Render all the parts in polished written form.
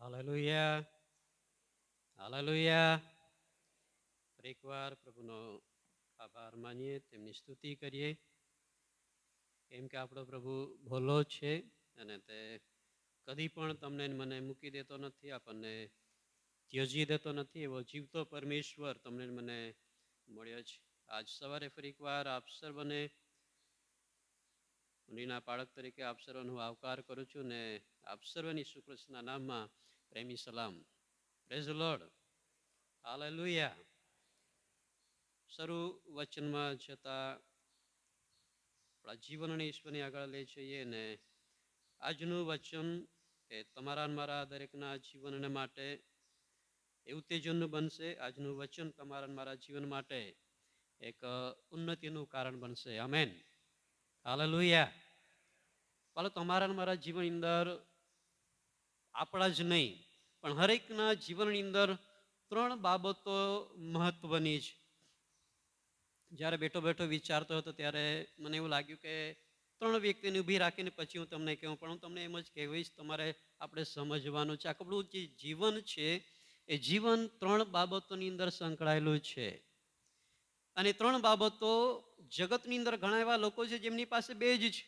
Hallelujah, hallelujah. એકવાર પ્રભુનો આભાર માનીએ, તેમની સ્તુતિ કરીએ, કેમ કે આપણો પ્રભુ ભલો છે અને તે કદી પણ તમને મને મૂકી દેતો નથી, આપણને ત્યજી દેતો નથી. એવો જીવતો પરમેશ્વર તમને મને મળ્યો છે. આજ સવારે ફરી એકવાર આપ સર્વને મુનિના બાળક તરીકે આપ સર્વનો આવકાર કરું છું ને આપ સર્વની ઈસુ ખ્રિસ્તના નામમાં પ્રેમી સલામ. Praise the lord. હાલેલુયા. શરૂ વચનમાં જતા આપણા જીવનને ઈશ્વરની આગળ લઈ જઈએ ને આજનું વચન એ તમારા મારા દરેકના જીવનને માટે એવું તેજનનું બનશે. આજનું વચન તમારા મારા જીવન માટે એક ઉન્નતિનું કારણ બનશે. આમેન. હાલેલુયા. ભલે તમારા મારા જીવનની અંદર આપણા જ નહીં પણ હરેકના જીવનની અંદર ત્રણ બાબતો મહત્વની છે. જ્યારે બેઠો બેઠો વિચારતો હતો ત્યારે મને એવું લાગ્યું કે ત્રણ વ્યક્તિને ઊભી રાખીને પછી હું તમને કહું, પણ હું તમને એમ જ કહેવીશ, તમારે આપણે સમજવાનું છે આપણું જે જીવન છે એ જીવન ત્રણ બાબતોની અંદર સંકળાયેલું છે. અને ત્રણ બાબતો જગતની અંદર ઘણા એવા લોકો છે જેમની પાસે બે જ છે,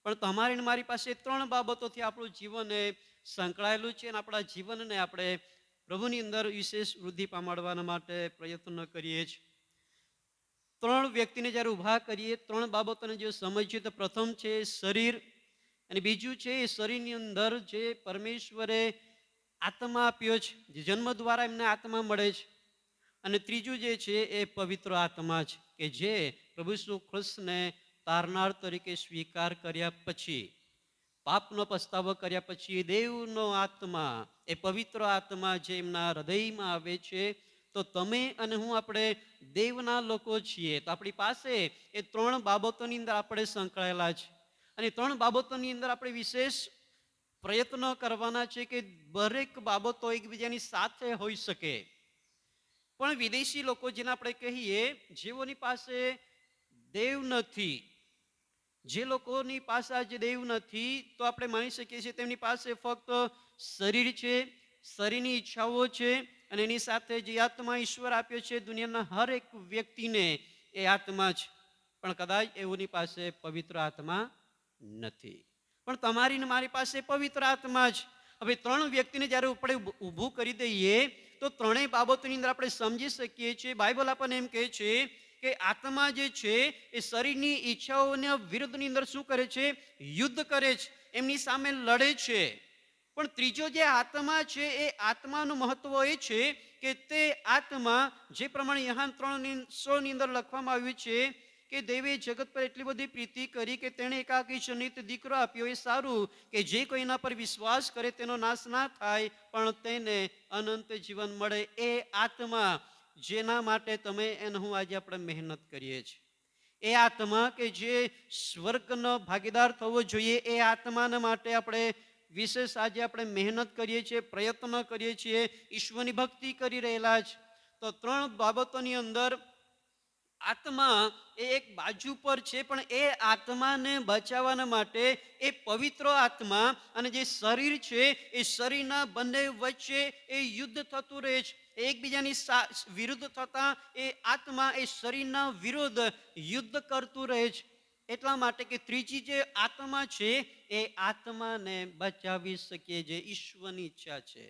પણ તમારી ને મારી પાસે ત્રણ બાબતોથી આપણું જીવન એ સંકળાયેલું છે. અને આપણા જીવનને આપણે પ્રભુની અંદર વિશેષ વૃદ્ધિ પામડવાના માટે પ્રયત્ન કરીએ છીએ. ત્રણ વ્યક્તિને જ્યારે ઊભા કરીએ, ત્રણ બાબતોને જો સમજીએ તો પ્રથમ છે શરીર, અને બીજું છે એ શરીરની અંદર જે પરમેશ્વરે આત્મા આપ્યો છે, જે જન્મ દ્વારા એમને આત્મા મળે છે, અને ત્રીજું જે છે એ પવિત્ર આત્મા છે કે જે પ્રભુ ઈસુ ખ્રિસ્તને તારનાર તરીકે સ્વીકાર કર્યા પછી, પાપનો પસ્તાવો કર્યા પછી દેવનો આત્મા, એ પવિત્ર આત્મા જે એમના હૃદયમાં આવે છે, તો તમે અને હું આપણે દેવના લોકો છીએ. તો આપણી પાસે એ ત્રણ બાબતોની અંદર આપણે સંકળાયેલા છે. અને ત્રણ બાબતોની અંદર આપણે વિશેષ પ્રયત્નો કરવાના છે કે દરેક બાબતો એકબીજાની સાથે હોઈ શકે. પણ વિદેશી લોકો જેને આપણે કહીએ, જેઓની પાસે દેવ નથી, જે લોકોની પાસે આજે દેવ નથી, તો આપણે માની શકીએ છીએ તેમની પાસે ફક્ત શરીર છે, શરીરની ઈચ્છાઓ છે, અને એની સાથે જે આત્મા ઈશ્વર આપ્યો છે દુનિયાના હરેક વ્યક્તિને એ આત્મા છે, પણ કદાચ એઓની પાસે પવિત્ર આત્મા નથી. પણ તમારી ને મારી પાસે પવિત્ર આત્મા છે. હવે ત્રણ વ્યક્તિને જ્યારે આપણે ઊભું કરી દઈએ તો ત્રણેય બાબતોની અંદર આપણે સમજી શકીએ છીએ. બાઇબલ આપણને એમ કહે છે કે આત્મા જે છે એ શરીરની ઈચ્છાઓના વિરુદ્ધની અંદર શું કરે છે? યુદ્ધ કરે છે, એમની સામે લડે છે. પણ ત્રીજો જે આત્મા છે એ આત્માનું મહત્વ એ છે કે તે આત્મા જે પ્રમાણે યહાન 3:16 અંદર લખવામાં આવ્યું છે કે દેવે જગત પર એટલી બધી પ્રીતિ કરી કે તેણે એકાકી જનિત દીકરો આપ્યો. એ સારું કે જે કોઈ એના પર વિશ્વાસ કરે તેનો નાશ ના થાય, પણ તેને અનંત જીવન મળે. એ આત્મા જેના માટે તમે અને હું આજે આપણે મહેનત કરીએ છીએ, એ આત્મા કે જે સ્વર્ગનો ભાગીદાર થવો જોઈએ, એ આત્માના માટે આપણે વિશેષ આજે આપણે મહેનત કરીએ છીએ, પ્રયત્ન કરીએ છીએ, ઈશ્વરની ભક્તિ કરી રહેલા છે. તો ત્રણ બાબતોની અંદર આત્મા એ એક બાજુ પર છે, પણ એ આત્માને બચાવવાના માટે એ પવિત્ર આત્મા અને જે શરીર છે એ શરીરના બંને વચ્ચે એ યુદ્ધ થતું રહે છે. એકબીજાની વિરુદ્ધ થતા એ આત્મા એ શરીરના વિરુદ્ધ યુદ્ધ કરતું રહે છે. એટલા માટે કે ત્રીજી જે આત્મા છે એ આત્માને બચાવી શકીએ, જે ઈશ્વરની ઈચ્છા છે.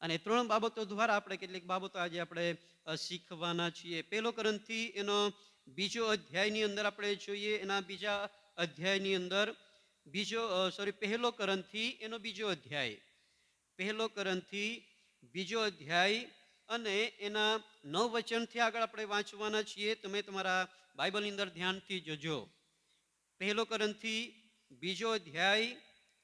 અને ત્રણ બાબતો દ્વારા આપણે કેટલીક બાબતો આજે આપણે શીખવાના છીએ. પહેલો કોરિન્થી એનો બીજો અધ્યાયની અંદર આપણે જોઈએ, એના બીજા અધ્યાયની અંદર પહેલો કોરિન્થી એનો બીજો અધ્યાય, પહેલો કોરિન્થી બીજો અધ્યાય અને એના 9 વચનથી આગળ આપણે વાંચવાના છીએ. તમે તમારા બાઇબલની અંદર ધ્યાનથી જોજો. પહેલો કોરિન્થી બીજો અધ્યાય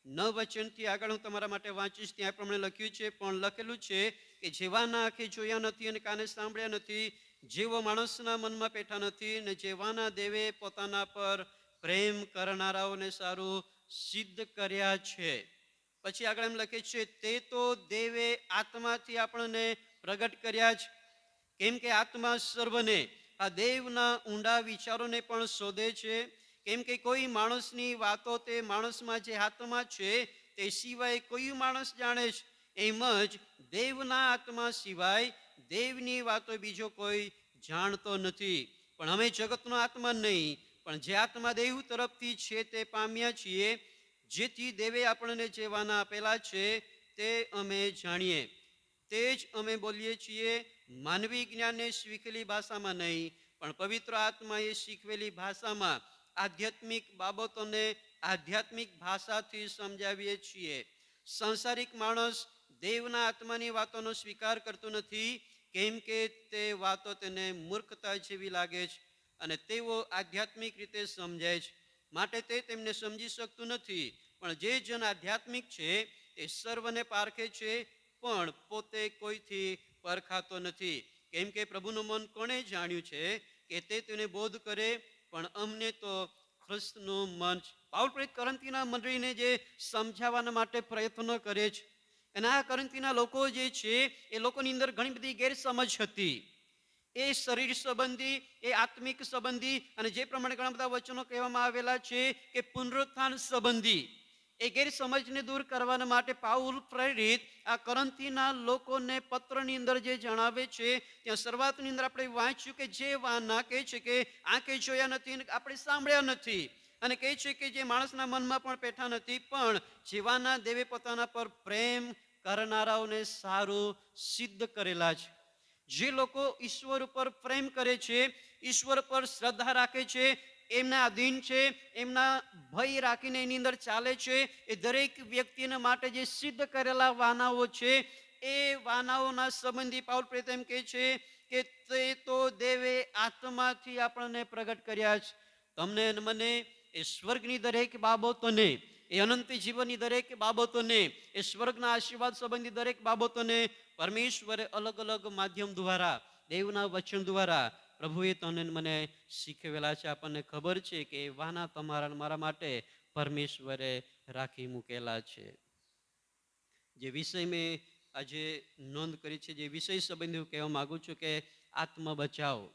9 વચનથી આગળ હું તમારા માટે વાંચીશ. ત્યાં પ્રમાણે લખ્યું છે, પણ લખેલું છે કે જેવાના આંખે જોયા નથી અને કાને સાંભળ્યા નથી, જેવો માણસના મનમાં પેઠા નથી, ને જેવાના દેવે પોતાના પર પ્રેમ કરનારાઓને સારું સિદ્ધ કર્યા છે. પછી આગળ એમ લખે છે, તે તો દેવે આત્માથી આપણને પ્રગટ કર્યા છે, કેમ કે આત્મા સર્વને, આ દેવના ઊંડા વિચારોને પણ શોધે છે. કેમ કે કોઈ માણસની વાતો તે માણસમાં જે આત્મા છે તે સિવાય કોઈ માણસ જાણે છે. એમ જ દેવના આત્મા સિવાય દેવની વાતો બીજો કોઈ જાણતો નથી. પણ અમે જગતનો આત્મા નહીં, પણ જે આત્મા દેવ તરફથી છે તે પામ્યા છીએ, જેથી દેવે આપણને જે વાના આપેલા છે તે અમે જાણીએ. તે જ અમે બોલીએ છીએ, માનવી જ્ઞાનને શીખેલી ભાષામાં નહીં, પણ પવિત્ર આત્માએ શીખવેલી ભાષામાં આધ્યાત્મિક બાબતોને આધ્યાત્મિક ભાષાથી સમજાવીએ છીએ. સંસારિક માણસ દેવના આત્માની વાતોનો સ્વીકાર કરતો નથી, કેમ કે તે વાતો તેને મૂર્ખતા જેવી લાગે છે અને તેઓ આધ્યાત્મિક રીતે સમજે છે, માટે તે તેમને સમજી શકતું નથી. પણ જે જન આધ્યાત્મિક છે તે સર્વને પારખે છે, પણ પોતે કોઈથી પરખાતો નથી, કેમ કે પ્રભુનું મન કોણે જાણ્યું છે કે તે તેને બોધ કરે, પણ અમને તો ખ્રિસ્તનું મન. પાઉલ પ્રેરિત કોરિન્થીના મંડળીને જે સમજાવવા માટે પ્રયત્નો કરે છે, અને આ કોરિન્થીના લોકો જે છે એ લોકોની અંદર ઘણી બધી ગેરસમજ હતી. એ શરીર સંબંધી, એ આત્મિક સંબંધી, અને જે પ્રમાણે ઘણા બધા વચનો કહેવામાં આવેલા છે કે પુનરુત્થાન સંબંધી, એ ગેરસમજને દૂર કરવા માટે પાઉલ પ્રેરિત આ કોરિન્થીના લોકોને પત્રની અંદર જે જણાવે છે, ત્યાં શરૂઆતની અંદર આપણે વાંચ્યું કે જે વાના કહે છે કે આંખે જોયા નથી, આપણે સાંભળ્યા નથી, અને કહે છે કે જે માણસના મનમાં પણ પેઠા નથી, પણ જેવાના દેવે પોતાના પર પ્રેમ કરનારાઓને સારું સિદ્ધ કરેલા છે. જે લોકો ઈશ્વર ઉપર પ્રેમ કરે છે, ઈશ્વર પર શ્રદ્ધા રાખે છે, એમના અધીન છે, એમના ભય રાખીને એની અંદર ચાલે છે, એ દરેક વ્યક્તિને માટે જે સિદ્ધ કરેલા વાનાઓ છે, એ વાનાઓના સંબંધી પાઉલ પ્રેરિત એમ કહે છે કે તે તો દેવે આત્માથી આપણને પ્રગટ કર્યા છે. તમને અને મને એ સ્વર્ગની દરેક બાબતોને, એ અનંત જીવનની દરેક બાબતોને, એ સ્વર્ગના આશીર્વાદ સંબંધી દરેક બાબતોને પરમેશ્વરે અલગ અલગ માધ્યમ દ્વારા, દેવના વચન દ્વારા પ્રભુએ તને મને શીખવેલા છે. આપણને ખબર છે કે વાના તમારા મારા માટે પરમેશ્વરે રાખી મૂકેલા છે. જે વિષય મેં આજે નોંધ કરી છે, જે વિષય સંબંધી હું કહેવા માગું છું કે આત્મ બચાવ,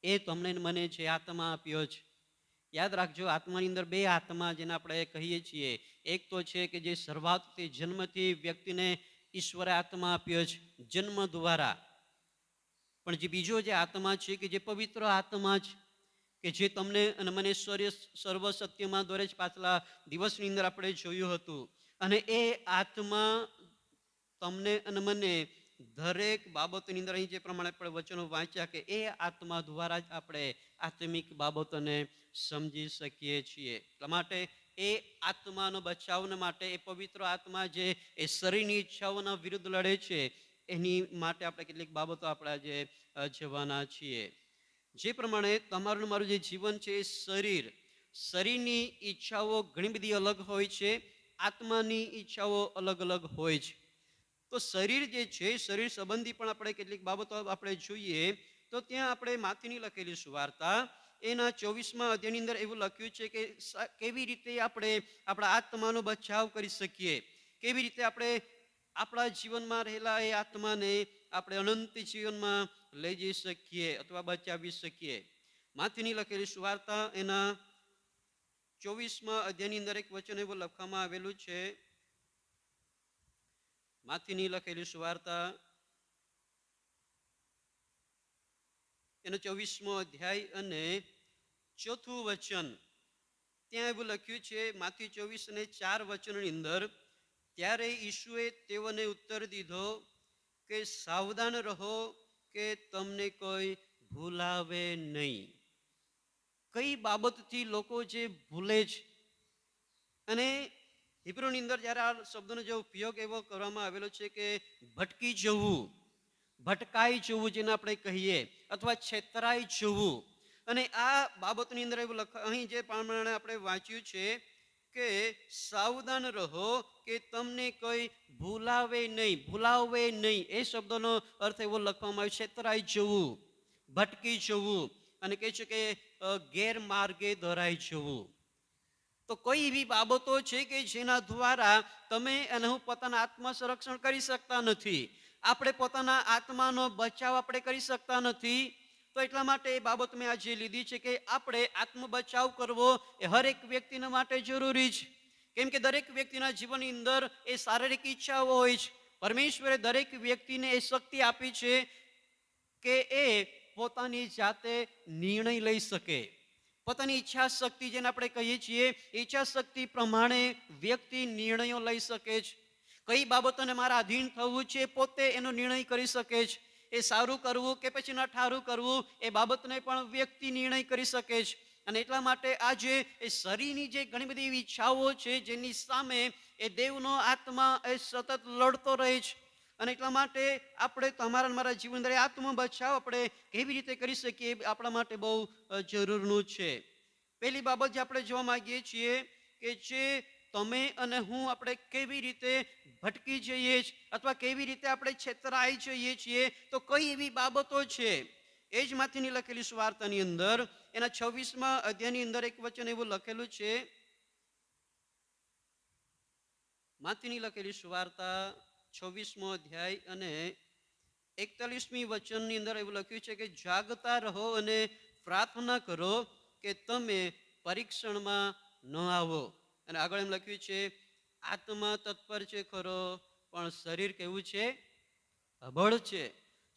એ તમને મને જે આત્મા આપ્યો છે. યાદ રાખજો, આત્માની અંદર બે આત્મા જેને આપણે કહીએ છીએ. એક તો છે કે જે શરૂઆતથી જન્મથી વ્યક્તિને ઈશ્વરે આત્મા આપ્યો છે જન્મ દ્વારા, પણ જે બીજો જે આત્મા છે કે જે પવિત્ર આત્મા છે, કે જે તમને અને મને સર્વ સત્યમાં દોરે જ પાછલા દિવસની અંદર આપણે જોયું હતું. અને એ આત્મા તમને અને મને દરેક બાબતોની અંદર અહીં જે પ્રમાણે આપણે વચનો વાંચ્યા કે એ આત્મા દ્વારા જ આપણે આત્મિક બાબતોને સમજી શકીએ છીએ. એટલા માટે એ આત્માનો બચાવના માટે એ પવિત્ર આત્મા જે એ શરીરની ઈચ્છાઓના વિરુદ્ધ લડે છે, એની માટે આપણે કેટલીક બાબતો આપણે આજે જવાના છીએ. જે પ્રમાણે તમારું મારું જે જીવન છે એ શરીરની ઈચ્છાઓ ઘણી બધી અલગ હોય છે, આત્માની ઈચ્છાઓ અલગ અલગ હોય છે. તો શરીર જે છે, શરીર સંબંધી પણ આપણે કેટલીક બાબતો આપણે જોઈએ તો ત્યાં આપણે માથીની લખેલી સુવાર્તા એના 24મા અધ્યાયની અંદર એવું લખ્યું છે કે કેવી રીતે આપણે આપણા આત્માનો બચાવ કરી શકીએ, કેવી રીતે આપણે આપણા જીવનમાં રહેલા એ આત્માને આપણે અનંત જીવનમાં લઈ જઈ શકીએ અથવા બચાવી શકીએ. માથીની લખેલી સુવાર્તા એના 24મા અધ્યાયની અંદર એક વચન એવું લખવામાં આવેલું છે. માથીની લખેલી સુવાર્તા એનો 24મો અધ્યાય અને 4થું વચન, ત્યાં એવું લખ્યું છે માથી 24 અને 4 વચનની અંદર, ત્યારે ઈસુએ તેઓને ઉત્તર દીધો કે સાવધાન રહો કે તમને કોઈ ભૂલાવે નહીં. કઈ બાબતથી લોકો જે ભૂલે છે, અને હિબ્રુની અંદર જ્યારે આ શબ્દનો જે ઉપયોગ એવો કરવામાં આવેલો છે કે ભટકી જવું, ભટકાઈ જવું જેને આપણે કહીએ, અથવા છેતરાઈ જવું. અને આ બાબતની અંદર એવું અહીં જે પ્રમાણે આપણે વાંચ્યું છે કે સાવધાન રહો કે તમને કોઈ ભૂલાવે નહીં. ભૂલાવે નહીં એ શબ્દનો અર્થ એવો લખવામાં આવ્યો, છેતરાઈ જવું, ભટકી જવું, અને કહે છે કે ગેરમાર્ગે દોરાઈ જવું. તો કોઈ એવી બાબતો છે કે જેના દ્વારા તમે અને હું પોતાના આત્મા સંરક્ષણ કરી શકતા નથી, આપણે પોતાના આત્માનો બચાવ આપણે કરી શકતા નથી. તો એટલા માટે એ બાબત મેં આજે લીધી છે કે આપણે આત્મ બચાવ કરવો એ હરેક વ્યક્તિના માટે જરૂરી છે. કેમ કે દરેક વ્યક્તિના જીવનની અંદર એ શારીરિક ઈચ્છાઓ હોય છે, પરમેશ્વરે દરેક વ્યક્તિને એ શક્તિ આપી છે કે એ પોતાની જાતે નિર્ણય લઈ શકે. પોતાની ઈચ્છા શક્તિ જેને આપણે કહીએ છીએ, ઈચ્છા શક્તિ પ્રમાણે વ્યક્તિ નિર્ણયો લઈ શકે છે. કઈ બાબતોને મારા આધીન થવું છે, પોતે એનો નિર્ણય કરી શકે છે. એ સારું કરવું કે પછી ન ઠારું કરવું, એ બાબતને પણ વ્યક્તિ નિર્ણય કરી શકે છે. અને એટલા માટે આજે એ શરીરની જે ઘણી બધી એવી ઈચ્છાઓ છે, જેની સામે એ દેવનો આત્મા એ સતત લડતો રહે છે. અને એટલા માટે આપણે તમારા મારા જીવન અંદર આત્મ બચાવ આપણે કેવી રીતે કરી શકીએ, આપણા માટે બહુ જરૂરનું છે. પહેલી બાબત જે આપણે જોવા માંગીએ છીએ કે જે તમે અને હું આપણે કેવી રીતે ભટકી જઈએ છીએ અથવા કેવી રીતે આપણે છેતરાઈ જઈએ છીએ, તો કઈ એવી બાબતો છે. એ જ માથીની લખેલી સુવાર્તાની અંદર એના 26મા અધ્યાયની અંદર એક વચન એવું લખેલું છે. માથીની લખેલી સુવાર્તા 26મો અધ્યાય અને 41મી વચનની અંદર એવું લખ્યું છે કે જાગતા રહો અને પ્રાર્થના કરો કે તમે પરીક્ષણમાં ન આવો. અને આગળ એમ લખ્યું છે, આત્મા તત્પર છે ખરો, પણ શરીર કેવું છે? અબળ છે.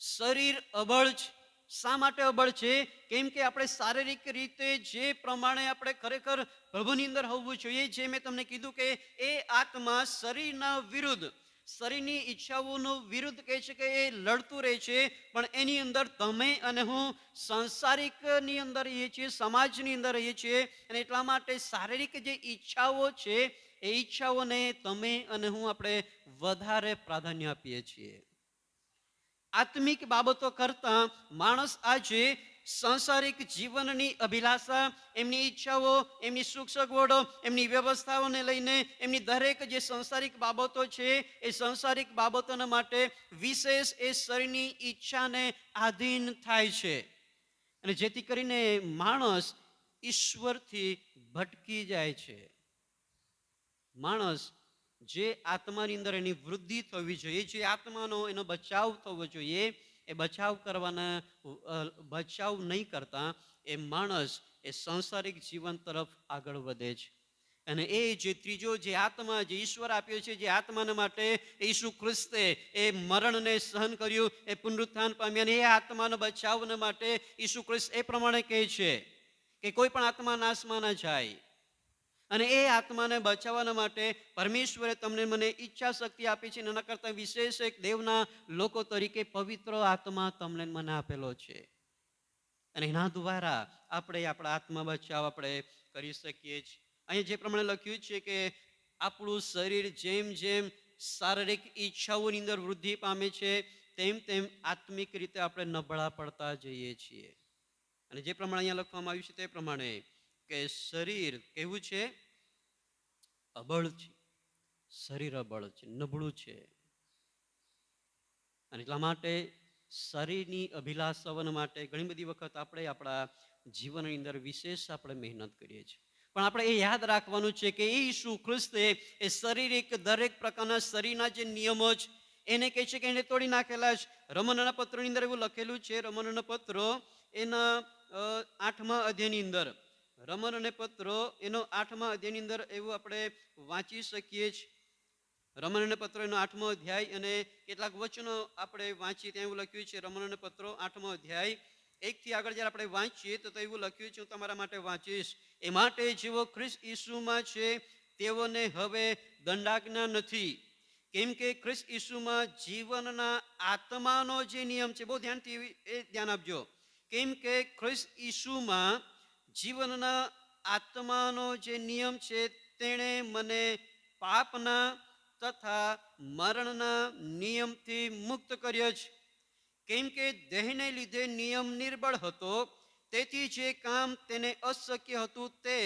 શરીર અબળ છે. શા માટે અબળ છે? કેમ કે આપણે શારીરિક રીતે જે પ્રમાણે આપણે ખરેખર પ્રભુની અંદર હોવું જોઈએ, જે મેં તમને કીધું કે એ આત્મા શરીરના વિરુદ્ધ, શરીરની ઈચ્છાઓનો વિરુદ્ધ કહે છે કે એ લડતું રહે છે. પણ એની અંદર તમે અને હું સંસારિકની અંદર રહીએ છીએ, સમાજની અંદર રહીએ છીએ. અને એટલા માટે શારીરિક જે ઈચ્છાઓ છે, એ ઈચ્છાઓને તમે અને હું આપણે વધારે પ્રાધાન્ય આપીએ છીએ. આત્મિક બાબતો કરતા માણસ આજે સંસારિક જીવનની અભિલાષા, એમની ઈચ્છાઓ, એમની સુખ સગવડો, એમની વ્યવસ્થાઓને લઈને એમની દરેક જે સંસારિક બાબતો છે, એ સંસારિક બાબતોના માટે વિશેષ એ શરીરની ઈચ્છાને આધીન થાય છે. અને જેથી કરીને માણસ ઈશ્વરથી ભટકી જાય છે. માણસ જે આત્માની અંદર એની વૃદ્ધિ થવી જોઈએ, જે આત્માનો એનો બચાવ થવો જોઈએ, એ બચાવ નહીં કરતા એ માણસ એ સંસારિક જીવન તરફ આગળ વધે છે. અને એ જે ત્રીજો જે આત્મા જે ઈશ્વર આપ્યો છે, જે આત્માના માટે ઈસુ ખ્રિસ્તે એ મરણને સહન કર્યું, એ પુનરુત્થાન પામ્યા, અને એ આત્માનો બચાવના માટે ઈસુ ખ્રિસ્ત એ પ્રમાણે કહે છે કે કોઈ પણ આત્મા નાશમાં ન જાય. અને એ આત્માને બચાવવાના માટે પરમેશ્વરે તમને મને ઈચ્છા શક્તિ આપી છે. એના કરતાં વિશેષ એક દેવના લોકો તરીકે પવિત્ર આત્મા તમને મને આપેલો છે. અને એના દ્વારા આપણે આપણા આત્મા બચાવ આપણે કરી શકીએ છીએ. અહીં જે પ્રમાણે લખ્યું છે કે આપણું શરીર જેમ જેમ શારીરિક ઈચ્છાઓની અંદર વૃદ્ધિ પામે છે, તેમ તેમ આત્મિક રીતે આપણે નબળા પડતા જઈએ છીએ. અને જે પ્રમાણે અહીંયા લખવામાં આવ્યું છે તે પ્રમાણે કે શરીર કેવું છે? અબળ છે. શરીર અબળ છે, નબળું છે. અને એટલા માટે શરીરની અભિલાષાઓ માટે ઘણી બધી વખત આપણે આપણા જીવનની અંદર વિશેષ આપણે મહેનત કરીએ છીએ. પણ આપણે એ યાદ રાખવાનું છે કે ઈસુ ખ્રિસ્તે એ શારીરિક દરેક પ્રકારના શરીરના જે નિયમો છે, એને કહે છે કે એને તોડી નાખેલા છે. રોમનના પત્રની અંદર એવું લખેલું છે, રોમનના પત્રો એના 8મા અધ્યાયની અંદર, રોમનના પત્રો એનો 8મા અધ્યાયની અંદર એવું આપણે વાંચી શકીએ છીએ. રોમનના પત્રો એનો 8મો અધ્યાય અને કેટલાક વચનો આપણે વાંચીએ. ત્યાં એવું લખ્યું છે, રોમનના પત્રો 8મો અધ્યાય 1 થી આગળ જ્યારે આપણે વાંચીએ તો એવું લખ્યું છે, હું તમારા માટે વાંચીશ. એ માટે જેઓ ખ્રિસ્ત ઈસુમાં છે તેઓને હવે દંડાજ્ઞા નથી, કેમ કે ખ્રિસ્ત ઈસુમાં જીવનના આત્માનો જે નિયમ છે, બહુ ધ્યાનથી એ ધ્યાન આપજો, કેમ કે ખ્રિસ્ત ઈસુમાં જીવનના આત્માનો જે નિયમ છે, તેણે મને પાપના તથા મરણના નિયમથી મુક્ત કર્યો છે. કેમ કે દેહને લીધે નિયમ નિર્બળ હતો, તેથી જે કામ તેને અશક્ય હતું તે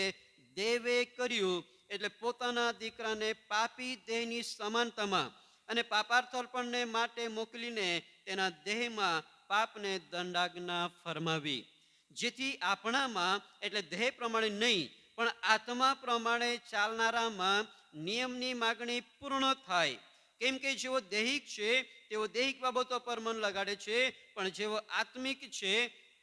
દેવે કર્યું, એટલે પોતાના દીકરાને પાપી દેહની સમાનતામાં અને પાપાર્થપણને માટે મોકલીને તેના દેહમાં પાપને દંડાજ્ઞા ફરમાવી, જેથી આપણામાં એટલે દેહ પ્રમાણે નહીં પણ આત્મા પ્રમાણે ચાલનારામાં નિયમની માગણી પૂર્ણ થાય. કેમ કે જેઓ દૈહિક છે તેઓ દૈહિક બાબતો પર મન લગાડે છે, પણ જેઓ આત્મિક છે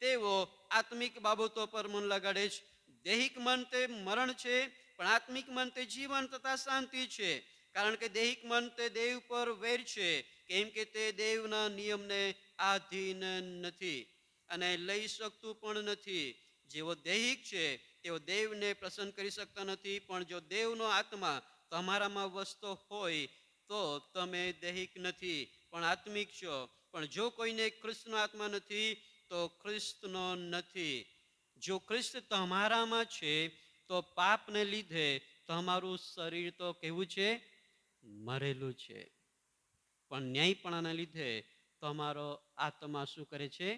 તેઓ આત્મિક બાબતો પર મન લગાડે છે. દૈહિક મન તે મરણ છે, પણ આત્મિક મન તે જીવન તથા શાંતિ છે. કારણ કે દૈહિક મન તે દેવ પર વેર છે, કેમ કે તે દેવના નિયમને આધીન નથી અને લઈ શકતું પણ નથી. જેઓ દૈહિક છે તેઓ દેવને પ્રસન્ન કરી શકતા નથી, પણ જો દેવનો આત્મા તમારામાં વસતો હોય તો તમે દૈહિક નથી પણ આત્મિક છો. પણ જો કોઈને ખ્રિસ્તનો આત્મા નથી તો ખ્રિસ્તનો નથી. જો ખ્રિસ્ત તમારામાં છે તો પાપને લીધે તમારું શરીર તો કેવું છે? મરેલું છે. પણ ન્યાયપણાને લીધે તમારો આત્મા શું કરે છે?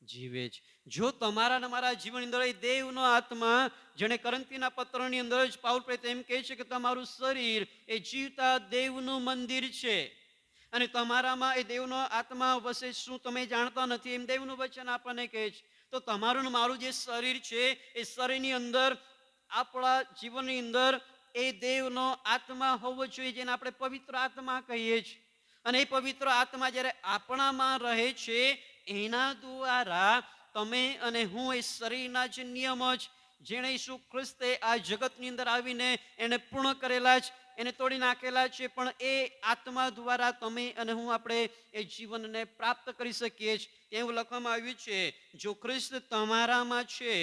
જીવે છે. જો તમારા ને મારા જીવનની અંદર દેવનો આત્મા, જેને કરંથીના પત્રની અંદર જ પાઉલ પ્રેરિત એમ કહે છે કે તમારું શરીર એ જીવતા દેવનું મંદિર છે અને તમારામાં એ દેવનો આત્મા વસે, શું તમે જાણતા નથી? એમ દેવનું વચન આપણને કહે છે. તો તમારું ને મારું જે શરીર છે એ શરીરની અંદર, આપણા જીવનની અંદર એ દેવનો આત્મા હોવો જોઈએ, જેને આપણે પવિત્ર આત્મા કહીએ છીએ. અને એ પવિત્ર આત્મા જ્યારે આપણામાં રહે છે, એના દ્વારા તમે અને હું એ શરીરના જે નિયમો જ જેણે ઈસુ ખ્રિસ્તે આ જગતની અંદર આવીને એને પૂર્ણ કરેલા છે, એને તોડી નાખેલા છે, પણ એ આત્મા દ્વારા તમે અને હું આપણે એ જીવનને પ્રાપ્ત કરી શકીએ છીએ. એવું લખવામાં આવ્યું છે, જો ખ્રિસ્ત તમારામાં છે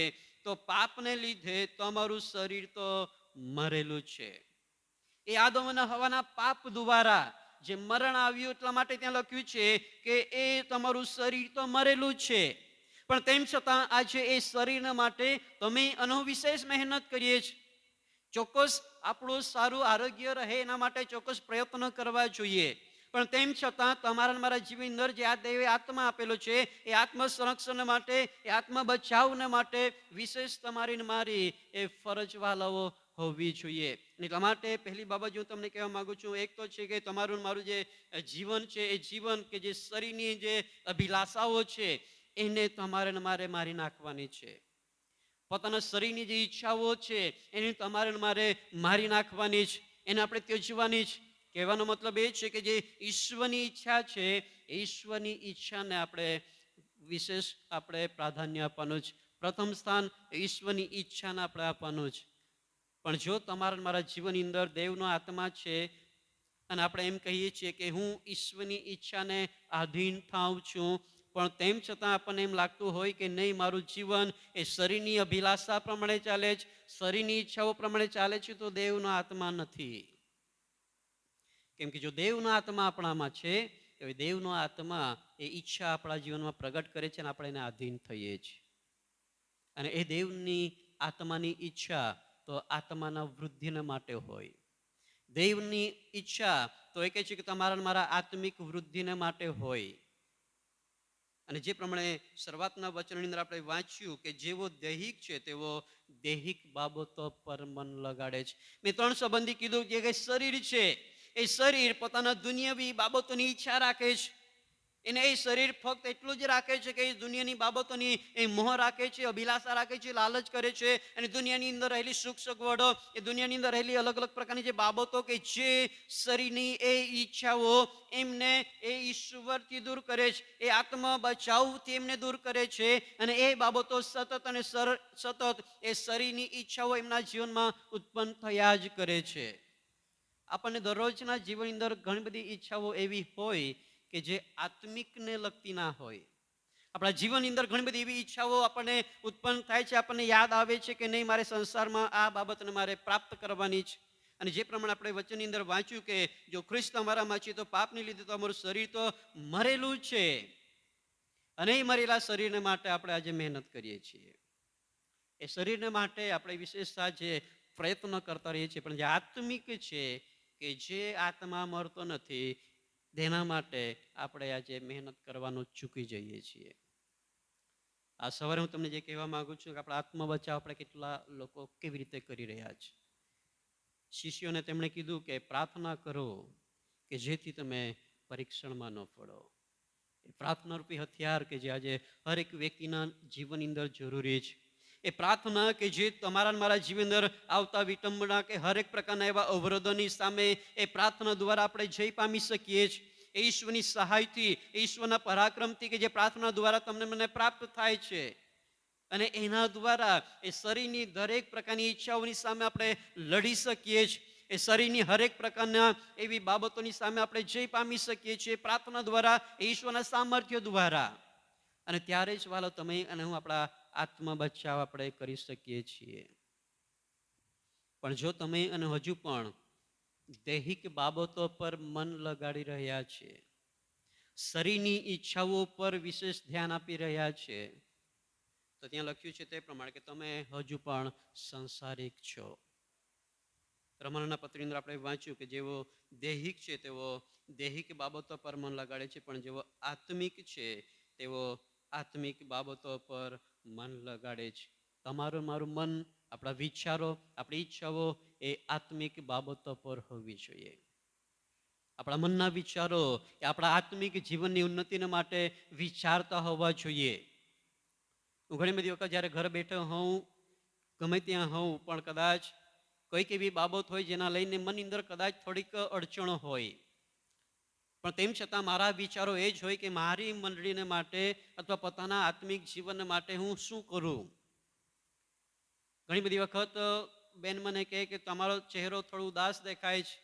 તો પાપને લીધે તમારું શરીર તો મરેલું છે. એ આદમ અને હવાના પાપ દ્વારા જે મરણ આવ્યું, એટલા માટે ત્યાં લખ્યું છે કે એ તમારું શરીર તો મરેલું છે. પણ તેમ છતાં આજે એ શરીરના માટે તમે અને વિશેષ મહેનત કરીએ છીએ. ચોક્કસ આપણું સારું આરોગ્ય રહે એના માટે ચોક્કસ પ્રયત્નો કરવા જોઈએ. પણ તેમ છતાં તમારા મારા જીવનની અંદર જે આ દેવે આત્મા આપેલો છે, એ આત્મ સંરક્ષણ માટે, એ આત્મ બચાવને માટે વિશેષ તમારી ને મારી એ ફરજવાલાઓ હોવી જોઈએ. એટલા માટે પહેલી બાબત હું તમને કહેવા માંગુ છું, એક તો છે કે તમારું મારું જે જીવન છે, એ જીવન કે જે શરીરની જે અભિલાષાઓ છે એને તમારે ને મારે મારી નાખવાની છે. પોતાના શરીરની જે ઈચ્છાઓ છે એને તમારે મારે મારી નાખવાની છે, એને આપણે ત્યજવાની છે. કહેવાનો મતલબ એ છે કે જે ઈશ્વરની ઈચ્છા છે, ઈશ્વરની ઈચ્છાને આપણે વિશેષ આપણે પ્રાધાન્ય આપવાનું છે. પ્રથમ સ્થાન ઈશ્વરની ઈચ્છાને આપણે આપવાનું છે. પણ જો તમારા મારા જીવનની અંદર દેવનો આત્મા છે અને આપણે એમ કહીએ છીએ કે હું ઈશ્વરની ઈચ્છાને આધીન થાઉં છું, પણ તેમ છતાં આપણને એમ લાગતું હોય કે નહીં, મારું જીવન એ શરીરની અભિલાષા પ્રમાણે ચાલે છે, શરીરની ઈચ્છાઓ પ્રમાણે ચાલે છે, તો દેવનો આત્મા નથી. કેમ કે જો દેવનો આત્મા આપણામાં છે તો દેવનો આત્મા એ ઈચ્છા આપણા જીવનમાં પ્રગટ કરે છે અને આપણે એને આધીન થઈએ છીએ. અને એ દેવની આત્માની ઈચ્છા તો આત્માના વૃદ્ધિને માટે હોય. દેવની ઈચ્છા તો એ કહે છે કે તમારા મારા આત્મિક વૃદ્ધિને માટે હોય. અને જે પ્રમાણે શરૂઆતના વચનની અંદર આપણે વાંચ્યું કે જેવો દૈહિક છે તેવો દૈહિક બાબતો પર મન લગાડે છે. મેં 3 સંબંધી કીધું કે શરીર છે, એ શરીર પોતાના દુનિયાવી બાબતોની ઈચ્છા રાખે છે. એને એ શરીર ફક્ત એટલું જ રાખે છે કે એ દુનિયાની બાબતોની એ મોહ રાખે છે, અભિલાષા રાખે છે, લાલચ કરે છે. અને દુનિયાની અંદર રહેલી સુખ સગવડો, એ દુનિયાની અંદર રહેલી અલગ અલગ પ્રકારની જે બાબતો કે જે શરીરની એ ઈચ્છાઓ એમને એ ઈશ્વરથી દૂર કરે છે, એ આત્મ બચાવથી એમને દૂર કરે છે. અને એ બાબતો સતત અને સતત એ શરીરની ઈચ્છાઓ એમના જીવનમાં ઉત્પન્ન થયા જ કરે છે. આપણને દરરોજના જીવનની અંદર ઘણી બધી ઈચ્છાઓ એવી હોય કે જે આત્મિકને લગતી ના હોય. આપણા જીવનની અંદર ઘણી બધી એવી ઈચ્છાઓ આપણને ઉત્પન્ન થાય છે, આપણને યાદ આવે છે કે નહીં, મારે સંસારમાં આ બાબતને મારે પ્રાપ્ત કરવાની છે. અને જે પ્રમાણે આપણે વચનની અંદર વાંચ્યું કે જો ખ્રિસ્ત અમારામાં છે તો પાપને લીધે તો અમારું શરીર તો મરેલું છે. અને એ મરેલા શરીરને માટે આપણે આજે મહેનત કરીએ છીએ. એ શરીરને માટે આપણે વિશેષતા જે પ્રયત્ન કરતા રહીએ છીએ, પણ જે આત્મિક છે કે જે આત્મા મરતો નથી, તેના માટે આપણે આજે મહેનત કરવાનું ચૂકી જઈએ છીએ. આ સવારે હું તમને જે કહેવા માંગુ છું કે આપણા આત્મ બચાવ આપણે કેટલા લોકો કેવી રીતે કરી રહ્યા છે. શિષ્યોને તેમણે કીધું કે પ્રાર્થના કરો કે જેથી તમે પરીક્ષણમાં ન પડો. એ પ્રાર્થના રૂપી હથિયાર કે જે આજે હરેક વ્યક્તિના જીવનની અંદર જરૂરી છે. એ પ્રાર્થના કે જે તમારા મારા જીવન અંદર આવતા વિટંબના કે હરેક પ્રકારના એવા અવરોધોની સામે એ પ્રાર્થના દ્વારા આપણે જય પામી શકીએ છીએ. એ ઈશ્વરની સહાયથી, ઈશ્વરના પરાક્રમથી કે જે પ્રાર્થના દ્વારા તમને મને પ્રાપ્ત થાય છે. અને એના દ્વારા એ શરીરની દરેક પ્રકારની ઈચ્છાઓની સામે આપણે લડી શકીએ છીએ. એ એ શરીરની હરેક પ્રકારના એવી બાબતોની સામે આપણે જય પામી શકીએ છીએ પ્રાર્થના દ્વારા, ઈશ્વરના સામર્થ્ય દ્વારા. અને ત્યારે જ વાલો તમે અને હું આપણા આત્મા બચાવ આપણે કરી શકીએ છીએ. પણ જો તમે અને હજુ પણ દૈહિક બાબતો પર મન લગાડી રહ્યા છે, શરીરની ઈચ્છાઓ પર વિશેષ ધ્યાન આપી રહ્યા છે, તો ત્યાં લખ્યું છે તે પ્રમાણે કે તમે હજુ પણ સંસારિક છો. રોમનના પત્રની અંદર આપણે વાંચ્યું કે જેવો દૈહિક છે તેઓ દૈહિક બાબતો પર મન લગાડે છે, પણ જેવો આત્મિક છે તેઓ આત્મિક બાબતો પર મન લગાડે છે. તમારું મારું મન, આપણા વિચારો, આપણી ઈચ્છાઓ એ આત્મિક બાબતો પર હોવી જોઈએ. આપણા મનના વિચારો એ આપણા આત્મિક જીવનની ઉન્નતિને માટે વિચારતા હોવા જોઈએ. હું ઘણી બધી વખત જ્યારે ઘરે બેઠો હોઉં, ગમે ત્યાં હોઉં, પણ કદાચ કોઈક એવી બાબત હોય જેના લઈને મનની અંદર કદાચ થોડીક અડચણો હોય, પણ તેમ છતાં મારા વિચારો એ જ હોય કે મારી મંડળીને માટે અથવા પોતાના આત્મિક જીવન માટે હું શું કરું. ઘણી બધી વખત બેન મને કહે કે તમારો ચહેરો થોડો ઉદાસ દેખાય છે.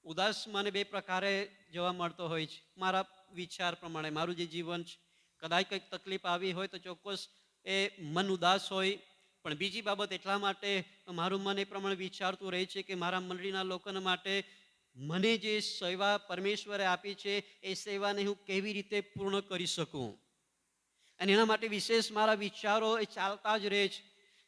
ઉદાસ મને બે પ્રકારે જોવા મળતો હોય છે. મારા વિચાર પ્રમાણે મારું જે જીવન છે, કદાચ કંઈક તકલીફ આવી હોય તો ચોક્કસ એ મન ઉદાસ હોય. પણ બીજી બાબત એટલા માટે મારું મન એ પ્રમાણે વિચારતું રહે છે કે મારા મંડળીના લોકોના માટે મને જે સેવા પરમેશ્વરે આપી છે એ સેવાને હું કેવી રીતે પૂર્ણ કરી શકું. અને એના માટે વિશેષ મારા વિચારો એ ચાલતા જ રહે છે.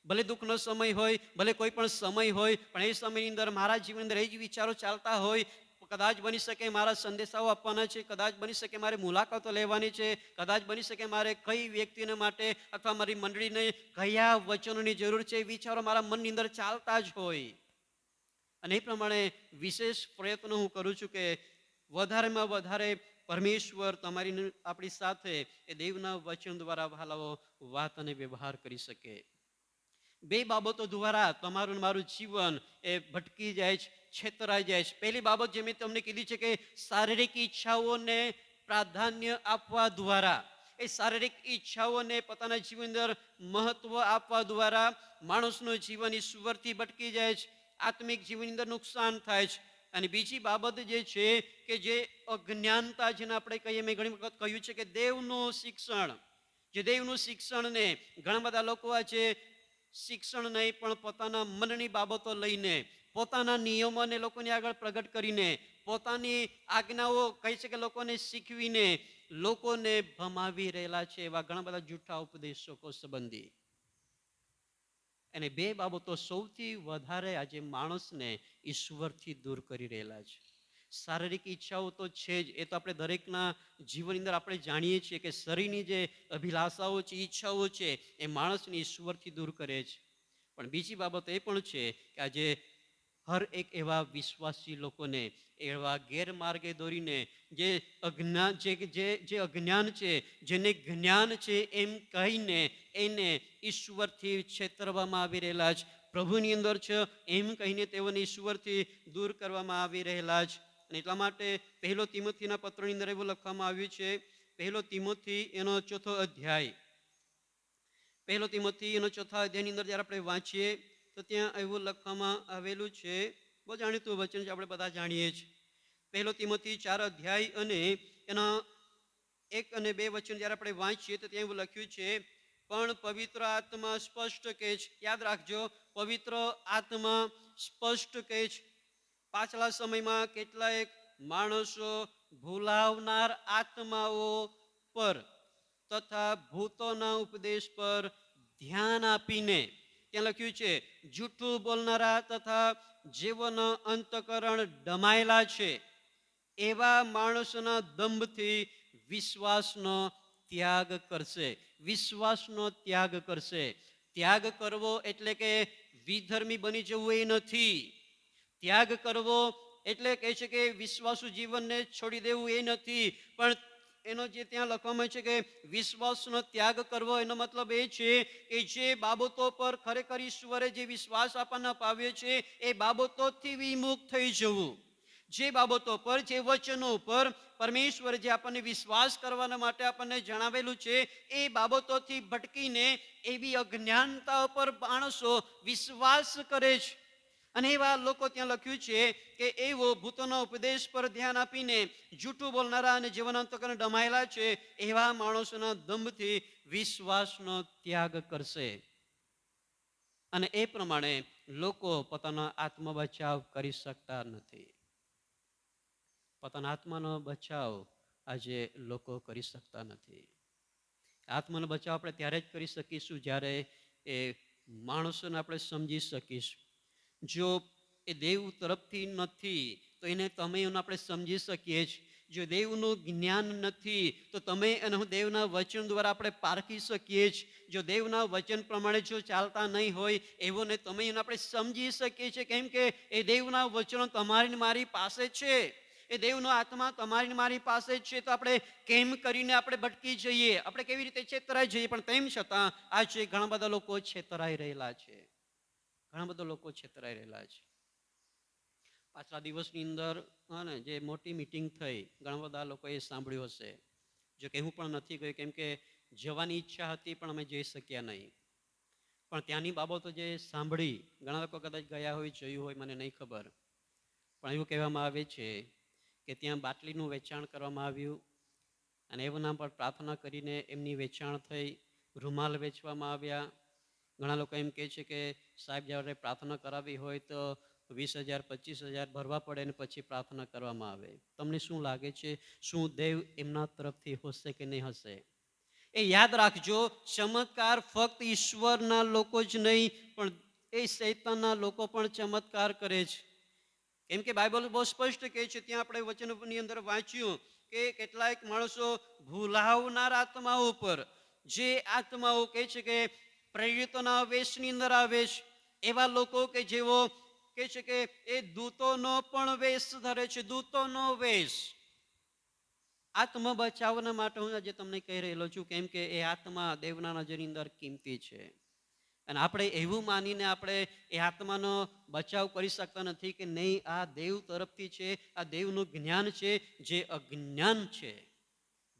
ભલે દુઃખનો સમય હોય, ભલે કોઈ પણ સમય હોય, પણ એ સમયની અંદર મારા જીવનની અંદર એ જ વિચારો ચાલતા હોય. કદાચ બની શકે મારા સંદેશાઓ આપવાના છે, કદાચ બની શકે મારે મુલાકાતો લેવાની છે, કદાચ બની શકે મારે કઈ વ્યક્તિને માટે અથવા મારી મંડળીને કયા વચનોની જરૂર છે, એ વિચારો મારા મનની અંદર ચાલતા જ હોય. અને એ પ્રમાણે વિશેષ પ્રયત્નો હું કરું છું કે વધારેમાં વધારે પરમેશ્વર તમારી આપણી સાથે એ દેવના વચન દ્વારા ભાલાઓ વાત અને વ્યવહાર કરી શકે. બે બાબતો દ્વારા તમારું મારું જીવન એ ભટકી જાય છે, છેતરાઈ જાય છે. પહેલી બાબત જે મેં તમને કીધી છે કે શારીરિક ઈચ્છાઓને પ્રાધાન્ય આપવા દ્વારા, એ શારીરિક ઈચ્છાઓને પોતાના જીવન અંદર મહત્વ આપવા દ્વારા માણસનું જીવન ઈશ્વરથી ભટકી જાય છે, આત્મિક જીવનની અંદર નુકસાન થાય છે. અને બીજી બાબત જે છે કે જે અજ્ઞાનતા, જેને આપણે કહીએ, મેં ઘણી વખત કહ્યું છે કે દેવનું શિક્ષણ, જે દેવનું શિક્ષણને ઘણા બધા લોકો આજે શિક્ષણ નહીં પણ પોતાના મનની બાબતો લઈને, પોતાના નિયમોને લોકોની આગળ પ્રગટ કરીને, પોતાની આજ્ઞાઓ કહી શકે લોકોને શીખવીને લોકોને ભમાવી રહેલા છે. એવા ઘણા બધા જૂઠા ઉપદેશકો સંબંધી. અને બે બાબતો સૌથી વધારે આજે માણસને ઈશ્વરથી દૂર કરી રહેલા છે. શારીરિક ઈચ્છાઓ તો છે જ, એ તો આપણે દરેકના જીવનની અંદર આપણે જાણીએ છીએ કે શરીરની જે અભિલાષાઓ છે, ઈચ્છાઓ છે, એ માણસને ઈશ્વરથી દૂર કરે છે. પણ બીજી બાબત એ પણ છે કે આજે હર એક એવા વિશ્વાસી લોકોને એવા ગેરમાર્ગે દોરીને જે અજ્ઞાન છે, જેને જ્ઞાન છે એમ કહીને એને ઈશ્વરથી છેતરવામાં આવી રહેલા છે. પ્રભુની અંદર છે એમ કહીને તેઓને ઈશ્વરથી દૂર કરવામાં આવી રહેલા છે. અને એટલા માટે પહેલો તિમોથીના પત્રની અંદર એવું લખવામાં આવ્યું છે, પહેલો તિમોથી એનો 4થો અધ્યાય, પહેલો તિમોથી એનો 4થા અધ્યાયની અંદર જ્યારે આપણે વાંચીએ તો ત્યાં એવું લખવામાં આવેલું છે, બહુ જાણીતું વચન છે, આપણે બધા જાણીએ છીએ. પહેલો તિમોથી 4 અધ્યાય અને એના 1 અને 2 વચન જ્યારે આપણે વાંચીએ તો ત્યાં એવું લખ્યું છે, પણ પવિત્ર આત્મા સ્પષ્ટ કહે છે, યાદ રાખજો, પવિત્ર આત્મા સ્પષ્ટ કહે છે, પાછલા સમયમાં કેટલાક માણસો ભૂલાવનાર આત્માઓ પર તથા ભૂતોના ઉપદેશ પર ધ્યાન આપીને, ત્યાં લખ્યું છે, જૂઠું બોલનારા તથા જેઓના અંતકરણ ડમાયેલા છે એવા માણસોના દંભથી વિશ્વાસનો ત્યાગ કરશે. વિશ્વાસનો ત્યાગ કરશે. ત્યાગ કરવો એટલે કે વિધર્મી બની જવું એ નથી. ત્યાગ કરવો એટલે કહે છે કે વિશ્વાસુ જીવનને છોડી દેવું એ નથી. પણ એનો જે ત્યાં લખવામાં છે કે વિશ્વાસનો ત્યાગ કરવો, એનો મતલબ એ છે કે જે બાબતો પર ખરેખર ઈશ્વરે જે વિશ્વાસ આપણને અપાવ્યો છે એ બાબતોથી વિમુખ થઈ જવું. જે બાબતો પર, જે વચનો પર પરમેશ્વર જે આપણને વિશ્વાસ કરવાના માટે આપણને જણાવેલું છે એ બાબતોથી ભટકીને એવી અજ્ઞાનતા પર માણસો વિશ્વાસ કરે છે. અને એવા લોકો ત્યાં લખ્યું છે કે એવો ભૂતોના ઉપદેશ પર ધ્યાન આપીને જૂઠું બોલનારા અને જીવનાંતકોને ડમાયેલા છે એવા માણસોના દંભથી વિશ્વાસનો ત્યાગ કરશે. અને એ પ્રમાણે લોકો પોતાનો આત્મ બચાવ કરી શકતા નથી. પોતાના આત્માનો બચાવ આજે લોકો કરી શકતા નથી. આત્માનો બચાવ આપણે ત્યારે જ કરી શકીશું જ્યારે એ માણસોને આપણે સમજી શકીશું. જો એ દેવ તરફથી નથી તો એને તમે એને આપણે સમજી શકીએ છીએ. જો દેવનું જ્ઞાન નથી તો તમે અને હું દેવના વચન દ્વારા આપણે પારખી શકીએ છીએ. જો દેવના વચન પ્રમાણે જો ચાલતા નહીં હોય એવોને તમે એને આપણે સમજી શકીએ છીએ. કેમ કે એ દેવના વચનો તમારી મારી પાસે છે. એ દેવનો આત્મા તમારી મારી પાસે જ છે. તો આપણે કેમ કરીને આપણે ભટકી જઈએ, આપણે કેવી રીતે છેતરાઈ જઈએ. પણ તેમ છતાં આજે ઘણા બધા લોકો છેતરાઈ રહેલા છે. ઘણા બધા લોકો છેતરાઈ રહેલા છે. પાછલા દિવસની અંદર જે મોટી મિટિંગ થઈ, ઘણા બધા લોકોએ સાંભળ્યું હશે. જો કે હું પણ નથી ગયો, કેમ કે જવાની ઈચ્છા હતી પણ અમે જઈ શક્યા નહીં. પણ ત્યાંની બાબતો જે સાંભળી, ઘણા લોકો કદાચ ગયા હોય, જોયું હોય, મને નહીં ખબર. પણ એવું કહેવામાં આવે છે કે ત્યાં બાટલીનું વેચાણ કરવામાં આવ્યું અને એવા નામ પર પ્રાર્થના કરીને એમની વેચાણ થઈ. રૂમાલ વેચવામાં આવ્યા. ઘણા લોકો એમ કહે છે કે સાહેબ જ્યારે પ્રાર્થના કરાવી હોય તો 20,000 25,000 ભરવા પડે અને પછી પ્રાર્થના કરવામાં આવે. તમને શું લાગે છે, શું દેવ એમના તરફથી હશે કે નહીં હશે? એ યાદ રાખજો, ચમત્કાર ફક્ત ઈશ્વરના લોકો જ નહીં પણ એ શૈતાનના લોકો પણ ચમત્કાર કરે છે. કેમ કે બાઇબલ બહુ સ્પષ્ટ કહે છે, ત્યાં આપણે વચનની અંદર વાંચ્યું કે કેટલાક માણસો ભૂલાવનાર આત્માઓ ઉપર, જે આત્માઓ કહે છે કે પ્રેરિતોના વેશની અંદર આવે છે, એવા લોકો કે જેઓ કહે છે કે એ દૂતોનો પણ વેશ ધરે છે. દૂતોનો વેશ. આત્મ બચાવના માટે હું આજે તમને કહી રહેલો છું, કેમ કે એ આત્મા દેવના નજરની અંદર કિંમતી છે. અને આપણે એવું માનીને આપણે એ આત્માનો બચાવ કરી શકતા નથી કે નહીં, આ દેવ તરફથી છે, આ દેવનું જ્ઞાન છે, જે અજ્ઞાન છે.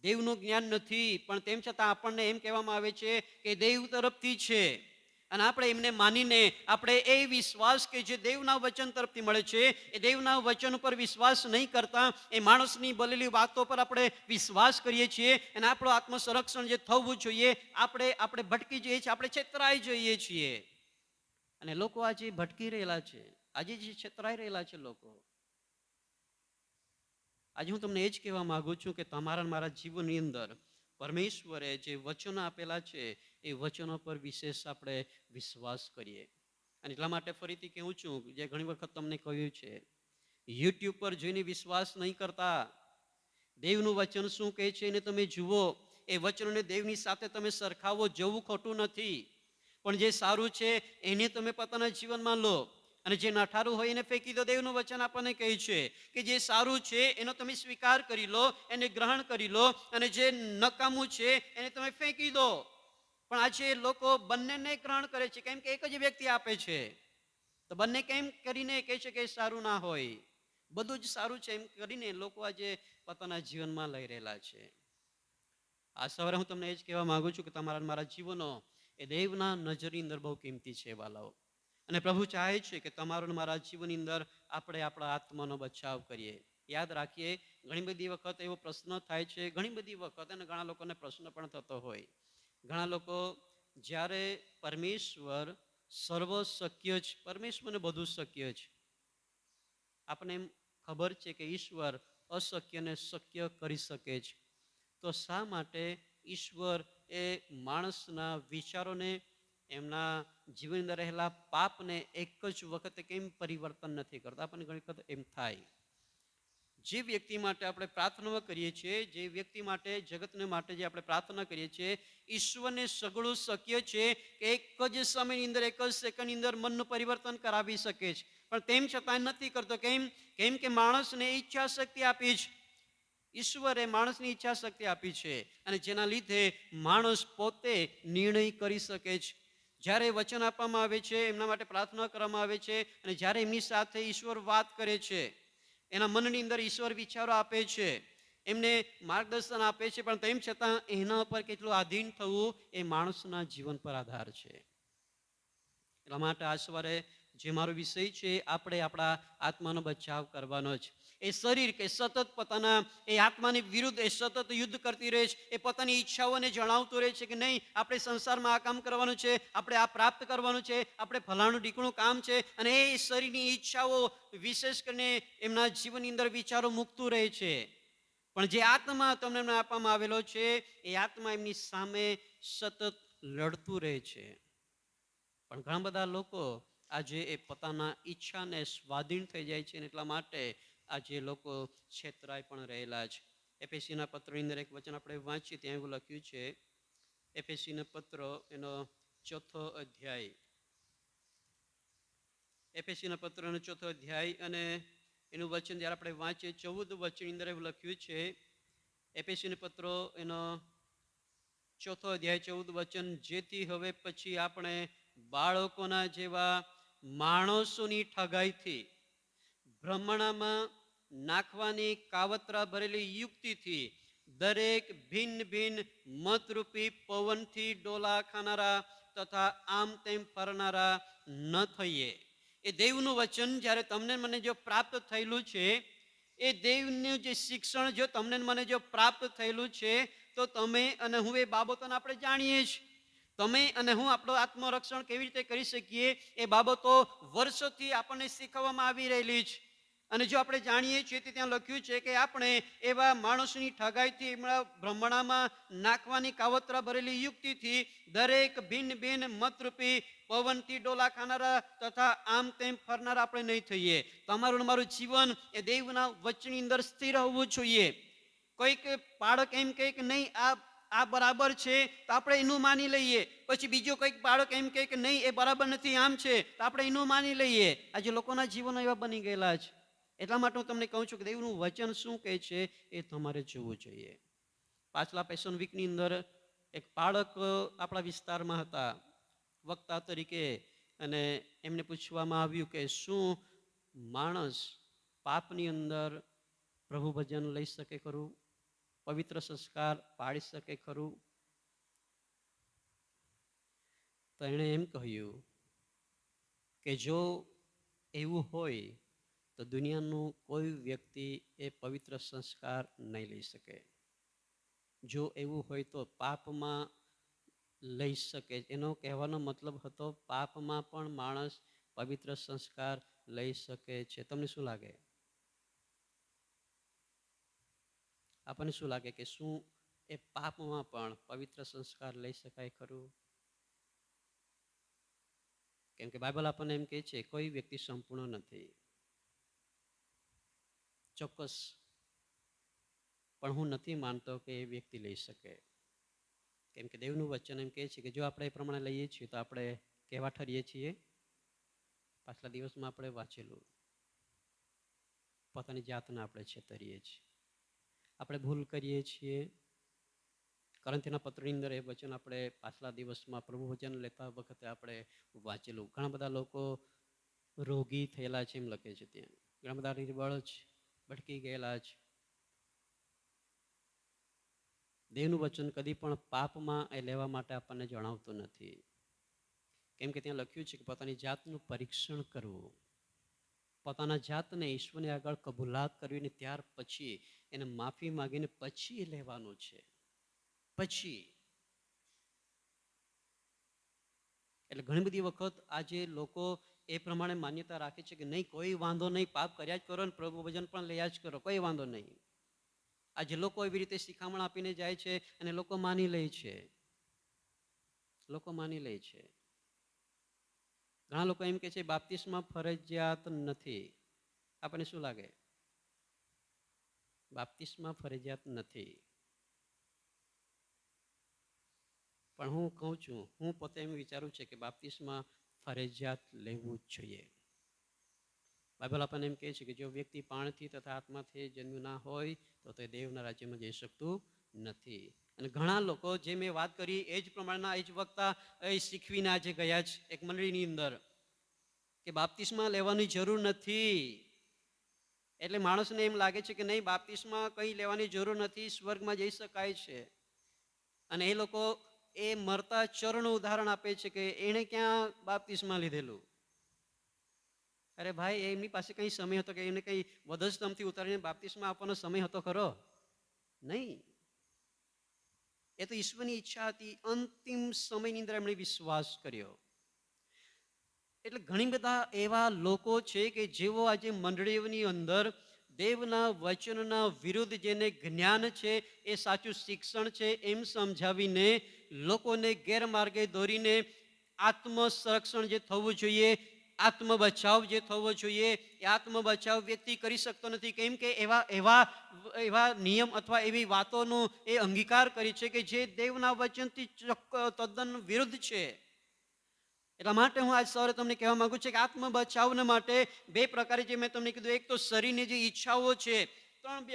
દેવનું જ્ઞાન નથી, પણ તેમ છતાં આપણને એમ કહેવામાં આવે છે કે દેવ તરફથી છે. અને આપણે એમને માનીને આપણે એ વિશ્વાસ કે જે દેવના વચન તરફથી મળે છે, એ દેવના વચન ઉપર વિશ્વાસ નહીં કરતા એ માણસની બોલેલી વાતો પર આપણે વિશ્વાસ કરીએ છીએ. અને આપણું આત્મસંરક્ષણ જે થવું જોઈએ, આપણે ભટકી જઈએ છીએ, આપણે છેતરાઈ જઈએ છીએ. અને લોકો આજે ભટકી રહેલા છે, આજે જે છેતરાઈ રહેલા છે લોકો. આજે હું તમને એ જ કહેવા માંગુ છું કે તમારા મારા જીવનની અંદર પરમેશ્વરે જે વચનો આપેલા છે એ વચનો પર વિશેષ આપણે વિશ્વાસ કરીએ. અને એટલા માટે ફરીથી કહું છું, જે ઘણી વખત તમને કહ્યું છે, યુટ્યુબ પર જોઈને વિશ્વાસ નહીં કરતા. દેવનું વચન શું કહે છે એને તમે જુઓ. એ વચનોને દેવની સાથે તમે સરખાવો. જવું ખોટું નથી, પણ જે સારું છે એને તમે પોતાના જીવનમાં લો. અને જે નઠારું હોય એને ફેંકી દો. દેવનું વચન આપણને કહે છે કે જે સારું છે એનો તમે સ્વીકાર કરી લો, એને ગ્રહણ કરી લો, અને જે નકામું છે એને તમે ફેંકી દો. પણ આજે લોકો બંનેને ગ્રહણ કરે છે, કેમ કે એક જ વ્યક્તિ આપે છે. તો બંને કેમ કરીને કહે છે કે સારું ના હોય? બધું જ સારું છે એમ કરીને લોકો આજે પોતાના જીવનમાં લઈ રહેલા છે. આ સવારે હું તમને એ જ કહેવા માંગુ છું કે તમારા મારા જીવનો એ દેવના નજરની અંદર બહુ કિંમતી છે વાલાઓ. અને પ્રભુ ચાહે છે કે તમારું મારા જીવનની અંદર આપણે આપણા આત્માનો બચાવ કરીએ. યાદ રાખીએ, ઘણી બધી વખત એવો પ્રશ્ન થાય છે, ઘણી બધી વખત, અને ઘણા લોકોને પ્રશ્ન પણ થતો હોય, ઘણા લોકો જ્યારે પરમેશ્વર સર્વ શક્ય છે, પરમેશ્વરને બધું શક્ય છે. આપણને એમ ખબર છે કે ઈશ્વર અશક્યને શક્ય કરી શકે છે. તો શા માટે ઈશ્વર એ માણસના વિચારોને, એમના જીવનની અંદર રહેલા પાપને એક જ વખતે કેમ પરિવર્તન નથી કરતા? આપણને ઘણી વખત એમ થાય. જે વ્યક્તિ માટે આપણે પ્રાર્થના કરીએ છીએ, જે વ્યક્તિ માટે, જગતને માટે જે આપણે પ્રાર્થના કરીએ છીએ, ઈશ્વરને સગળું શક્ય છે કે એક જ સમયની અંદર, એક જ સેકન્ડની અંદર મનનું પરિવર્તન કરાવી શકે છે. પણ તેમ છતાં નથી કરતો. કેમ કે માણસને ઈચ્છા શક્તિ આપી છે. ઈશ્વરે માણસની ઈચ્છા શક્તિ આપી છે, અને જેના લીધે માણસ પોતે નિર્ણય કરી શકે છે. જ્યારે વચન આપવામાં આવે છે, એમના માટે પ્રાર્થના કરવામાં આવે છે, અને જ્યારે એમની સાથે ઈશ્વર વાત કરે છે, એના મનની અંદર ઈશ્વર વિચારો આપે છે, એમને માર્ગદર્શન આપે છે, પણ તેમ છતાં એના પર કેટલું આધીન થવું એ માણસના જીવન પર આધાર છે. એટલા માટે આ સવારે જે મારો વિષય છે, આપણે આપણા આત્માનો બચાવ કરવાનો છે. એ શરીર કે સતત પોતાના એ આત્માની વિરુદ્ધ એ સતત યુદ્ધ કરતી રહે છે. એ પોતાની ઈચ્છાઓને જણાવતું રહે છે કે નહીં, આપણે સંસારમાં આ કામ કરવાનું છે, આપણે આ પ્રાપ્ત કરવાનું છે, આપણે ફલાણું ઢીકણું કામ છે. અને એ શરીરની ઈચ્છાઓ વિશેષ કરીને એમના જીવનની અંદર વિચારો મૂકતું રહે છે. પણ જે આત્મા તમને આપવામાં આવેલો છે, એ આત્મા એમની સામે સતત લડતું રહે છે. પણ ઘણા બધા લોકો આજે એ પોતાના ઈચ્છાને સ્વાધીન થઈ જાય છે, એટલા માટે આજે લોકો છેતરાઈ પણ રહેલા છે. એફેસીના પત્રની અંદર એક વચન આપણે વાંચીએ, ત્યાં એવું લખ્યું છે, એફેસીના પત્ર એનો 4થો અધ્યાય, એફેસીના પત્રનો 4થો અધ્યાય અને એનું વચન જ્યારે આપણે વાંચીએ 14 વચનની અંદર એવું લખ્યું છે, એફેસીના પત્રો એનો 4થો અધ્યાય 14 વચન, જેથી હવે પછી આપણે બાળકોના જેવા માણસોની ઠગાઈથી, ભ્રમણામાં નાખવાની કાવતરા ભરેલી યુક્તિથી, દરેક ભિન્ન ભિન્ન મતરૂપી પવનથી ડોલા ખાનારા તથા આમ તેમ ફરનારા ન થઈએ. એ દેવનું વચન જ્યારે તમને મને જો પ્રાપ્ત થયેલું છે, એ દેવનું જે શિક્ષણ જો તમને મને જો પ્રાપ્ત થયેલું છે, તો તમે અને હું એ બાબતોને આપણે જાણીએ છીએ. તમે અને હું આપણું આત્મરક્ષણ કેવી રીતે કરી શકીએ, એ બાબતો વર્ષોથી આપણને શીખવવામાં આવી રહેલી છે. અને જો આપણે જાણીએ છીએ તો ત્યાં લખ્યું છે કે આપણે એવા માણસોની ઠગાઈથી, એમના ભ્રમણામાં નાખવાની કાવતરા ભરેલી યુક્તિથી, દરેક ભિન્ન ભિન્ન મતરૂપી પવનથી ડોલા ખાનારા તથા આમ તેમ ફરનારા આપણે નહીં થઈએ. તમારું મારું જીવન એ દેવના વચનની અંદર સ્થિર હોવું જોઈએ. કોઈક બાળક એમ કહે કે નહીં આ બરાબર છે, તો આપણે એનું માની લઈએ. પછી બીજો કોઈક બાળક એમ કહે કે નહીં, એ બરાબર નથી, આમ છે, તો આપણે એનું માની લઈએ. આજે લોકોના જીવનો એવા બની ગયેલા છે. એટલા માટે હું તમને કહું છું કે દેવનું વચન શું કહે છે, એ તમારે જોવું જોઈએ. પાછલા પેશન વીકની અંદર એક બાળક આપણા વિસ્તારમાં હતા વક્તા તરીકે, અને એમને પૂછવામાં આવ્યું કે શું માણસ પાપની અંદર પ્રભુ ભજન લઈ શકે ખરું, પવિત્ર સંસ્કાર પાડી શકે ખરું? તો એણે એમ કહ્યું કે જો એવું હોય તો દુનિયાનું કોઈ વ્યક્તિ એ પવિત્ર સંસ્કાર નહીં લઈ શકે. જો એવું હોય તો પાપમાં લઈ શકે. એનો કહેવાનો મતલબ હતો પાપમાં પણ માણસ પવિત્ર સંસ્કાર લઈ શકે છે. તમને શું લાગે? આપણને શું લાગે કે શું એ પાપમાં પણ પવિત્ર સંસ્કાર લઈ શકાય ખરું? કેમ કે બાઇબલ આપણને એમ કહે છે કોઈ વ્યક્તિ સંપૂર્ણ નથી. ચોક્કસ, પણ હું નથી માનતો કે એ વ્યક્તિ લઈ શકે. કેમ કે દેવનું વચન એમ કહે છે કે જો આપણે એ પ્રમાણે લઈએ છીએ તો આપણે કેવા ઠરીએ છીએ? પાછલા દિવસમાં આપણે વાંચેલું, પોતાની જાતને આપણે છેતરીએ છીએ, આપણે ભૂલ કરીએ છીએ. કોરિન્થીના પત્રની અંદર એ વચન આપણે પાછલા દિવસમાં પ્રભુ વચન લેતા વખતે આપણે વાંચેલું. ઘણા બધા લોકો રોગી થયેલા છે એમ લખે છે ત્યાં. ઘણા બધા નિર્બળ છે, ભટકી ગયેલા છે. દેવનું વચન કદી પણ પાપમાં એ લેવા માટે આપણને જણાવતું નથી. કેમ કે ત્યાં લખ્યું છે કે પોતાની જાતનું પરીક્ષણ કરવું, પોતાના જાતને ઈશ્વરની આગળ કબૂલાત કરવીને ત્યાર પછી એને માફી માંગીને પછી લેવાનું છે. પછી એટલે ઘણી બધી વખત આજે લોકો એ પ્રમાણે માન્યતા રાખે છે કે નહીં, કોઈ વાંધો નહીં, પાપ કર્યા જ કરો ને પ્રભુ ભજન પણ લયા જ કરો, કોઈ વાંધો નહીં. આજે લોકો એવી રીતે શિખામણ આપીને જાય છે અને લોકો માની લે છે. લોકો માની લે છે. ઘણા લોકો એમ કે છે બાપ્તિસ્મા ફરજિયાત નથી. આપણને શું લાગે? બાપ્તિસ્મા ફરજિયાત નથી. પણ હું કહું છું, હું પોતે એમ વિચારું છું કે બાપ્તિસ્મા ફરજિયાત લેવું જ જોઈએ. બાઇબલ આપણને એમ કહે છે કે જો વ્યક્તિ પાણીથી તથા આત્માથી જન્મ્યું ના હોય તો તે દેવના રાજ્યમાં જઈ શકતું નથી. અને ઘણા લોકો જે મેં વાત કરી એ જ પ્રમાણના એ જ વક્તા એ શીખવીને આજે ગયા છે એક મંડળીની અંદર કે બાપ્તિસ્મા લેવાની જરૂર નથી. એટલે માણસને એમ લાગે છે કે નહીં, બાપ્તિસ્મા કંઈ લેવાની જરૂર નથી, સ્વર્ગમાં જઈ શકાય છે. અને એ લોકો એ મરતા ચરનું ઉદાહરણ આપે છે કે એણે ક્યાં બાપ્તિસ્મા લીધેલું. અરે ભાઈ, એમની પાસે કંઈ સમય હતો કે એને કંઈ વધસ્તંભથી ઉતારીને બાપ્તિસ્મા આપવાનો સમય હતો ખરો? નહીં. એ તો ઈશ્વરની ઈચ્છા હતી. અંતિમ સમયની અંદર એમણે વિશ્વાસ કર્યો. એટલે ઘણી બધા એવા લોકો છે કે જેઓ આજે મંડળીઓની અંદર દેવના વચનના વિરુદ્ધ જેને જ્ઞાન છે, એ સાચું શિક્ષણ છે એમ સમજાવીને લોકોને ગેરમાર્ગે દોરીને આત્મ સંરક્ષણ જે થવું જોઈએ, આત્મ બચાવ જે થવો જોઈએ, એ આત્મ બચાવ વ્યક્તિ કરી શકતો નથી. કેમ કે એવા એવા એવા નિયમ અથવા એવી વાતોનો એ અંગીકાર કરી છે કે જે દેવના વચનથી તદ્દન વિરુદ્ધ છે. એટલા માટે હું આજ સવારે તમને કહેવા માંગુ છું કે આત્મ બચાવના માટે બે પ્રકારે, જે મેં તમને કીધું, એક તો શરીરની જે ઈચ્છાઓ છે. ત્રણ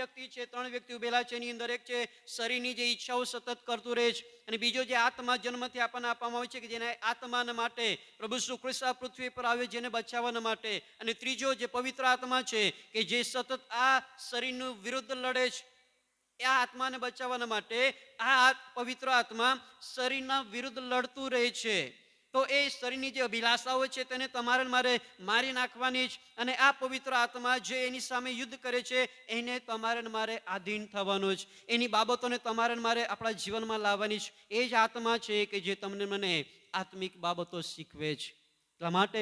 વ્યક્તિ ઉભેલા છે. એની અંદર એક છે શરીરની જે ઈચ્છાઓ સતત કરતું રહે છે, અને બીજો જે આત્મા જન્મથી આપણને આપવામાં આવે છે કે જેને આત્માના માટે પ્રભુ ઈસુ ખ્રિસ્ત આ પૃથ્વી પર આવ્યો જેને બચાવવાના માટે, અને ત્રીજો જે પવિત્ર આત્મા છે કે જે સતત આ શરીરનું વિરુદ્ધ લડે છે. આ આત્માને બચાવવાના માટે આ પવિત્ર આત્મા શરીરના વિરુદ્ધ લડતું રહે છે. તો એ શરીરની જે અભિલાષાઓ છે તેને તમારે મારે મારી નાખવાની જ, અને આ પવિત્ર આત્મા જે એની સામે યુદ્ધ કરે છે એને તમારે મારે આધીન થવાનું જ. એની બાબતોને તમારે મારે આપણા જીવનમાં લાવવાની જ. એ જ આત્મા છે કે જે તમને મને આત્મિક બાબતો શીખવે છે. એટલા માટે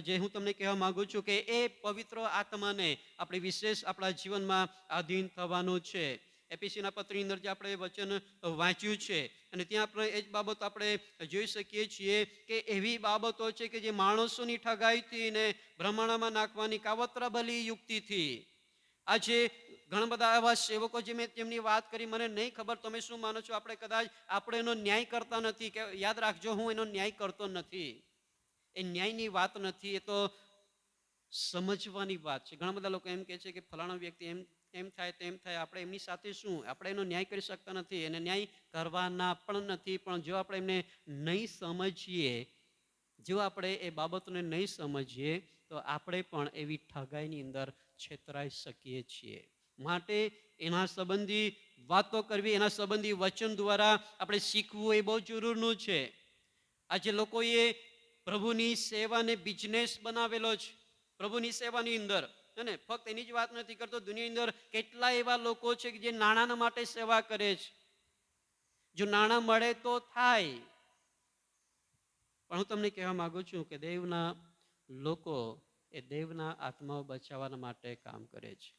જે હું તમને કહેવા માંગુ છું કે એ પવિત્ર આત્માને આપણે વિશેષ આપણા જીવનમાં આધીન થવાનું છે. એફએસીના પત્રની અંદર જે આપણે વચન વાંચ્યું છે, અને ત્યાં આપણે એ જ બાબત આપણે જોઈ શકીએ છીએ કે એવી બાબતો છે કે જે માણસોની ઠગાઈથી ને ભ્રમણામાં નાખવાની કાવતરાભલી યુક્તિથી આજે ઘણા બધા એવા સેવકો જે મેં તેમની વાત કરી, મને નહીં ખબર તમે શું માનો છો, આપણે એનો ન્યાય કરતા નથી. કે યાદ રાખજો, હું એનો ન્યાય કરતો નથી. એ ન્યાયની વાત નથી, એ તો સમજવાની વાત છે. ઘણા બધા લોકો એમ કહે છે કે ફલાણા વ્યક્તિ એમ થાય તેમ થાય, આપણે એમની સાથે શું, આપણે એનો ન્યાય કરી શકતા નથી, એને ન્યાય કરવાના પણ નથી. પણ જો આપણે એમને નહીં સમજીએ, જો આપણે એ બાબતને નહીં સમજીએ તો આપણે પણ એવી ઠગાઈની અંદર છેતરાઈ શકીએ છીએ. માટે એના સંબંધી વાતો કરવી, એના સંબંધી વચન દ્વારા આપણે શીખવું એ બહુ જરૂરનું છે. આજે લોકોએ પ્રભુની સેવાને બિઝનેસ બનાવેલો છે. પ્રભુની સેવાની અંદર અને ફક્ત એની જ વાત નથી કરતો, દુનિયાની અંદર કેટલા એવા લોકો છે કે જે નાણાંના માટે સેવા કરે છે. જો નાણાં મળે તો થાય. પણ હું તમને કહેવા માંગુ છું કે દેવના લોકો એ દેવના આત્માઓ બચાવવા માટે કામ કરે છે.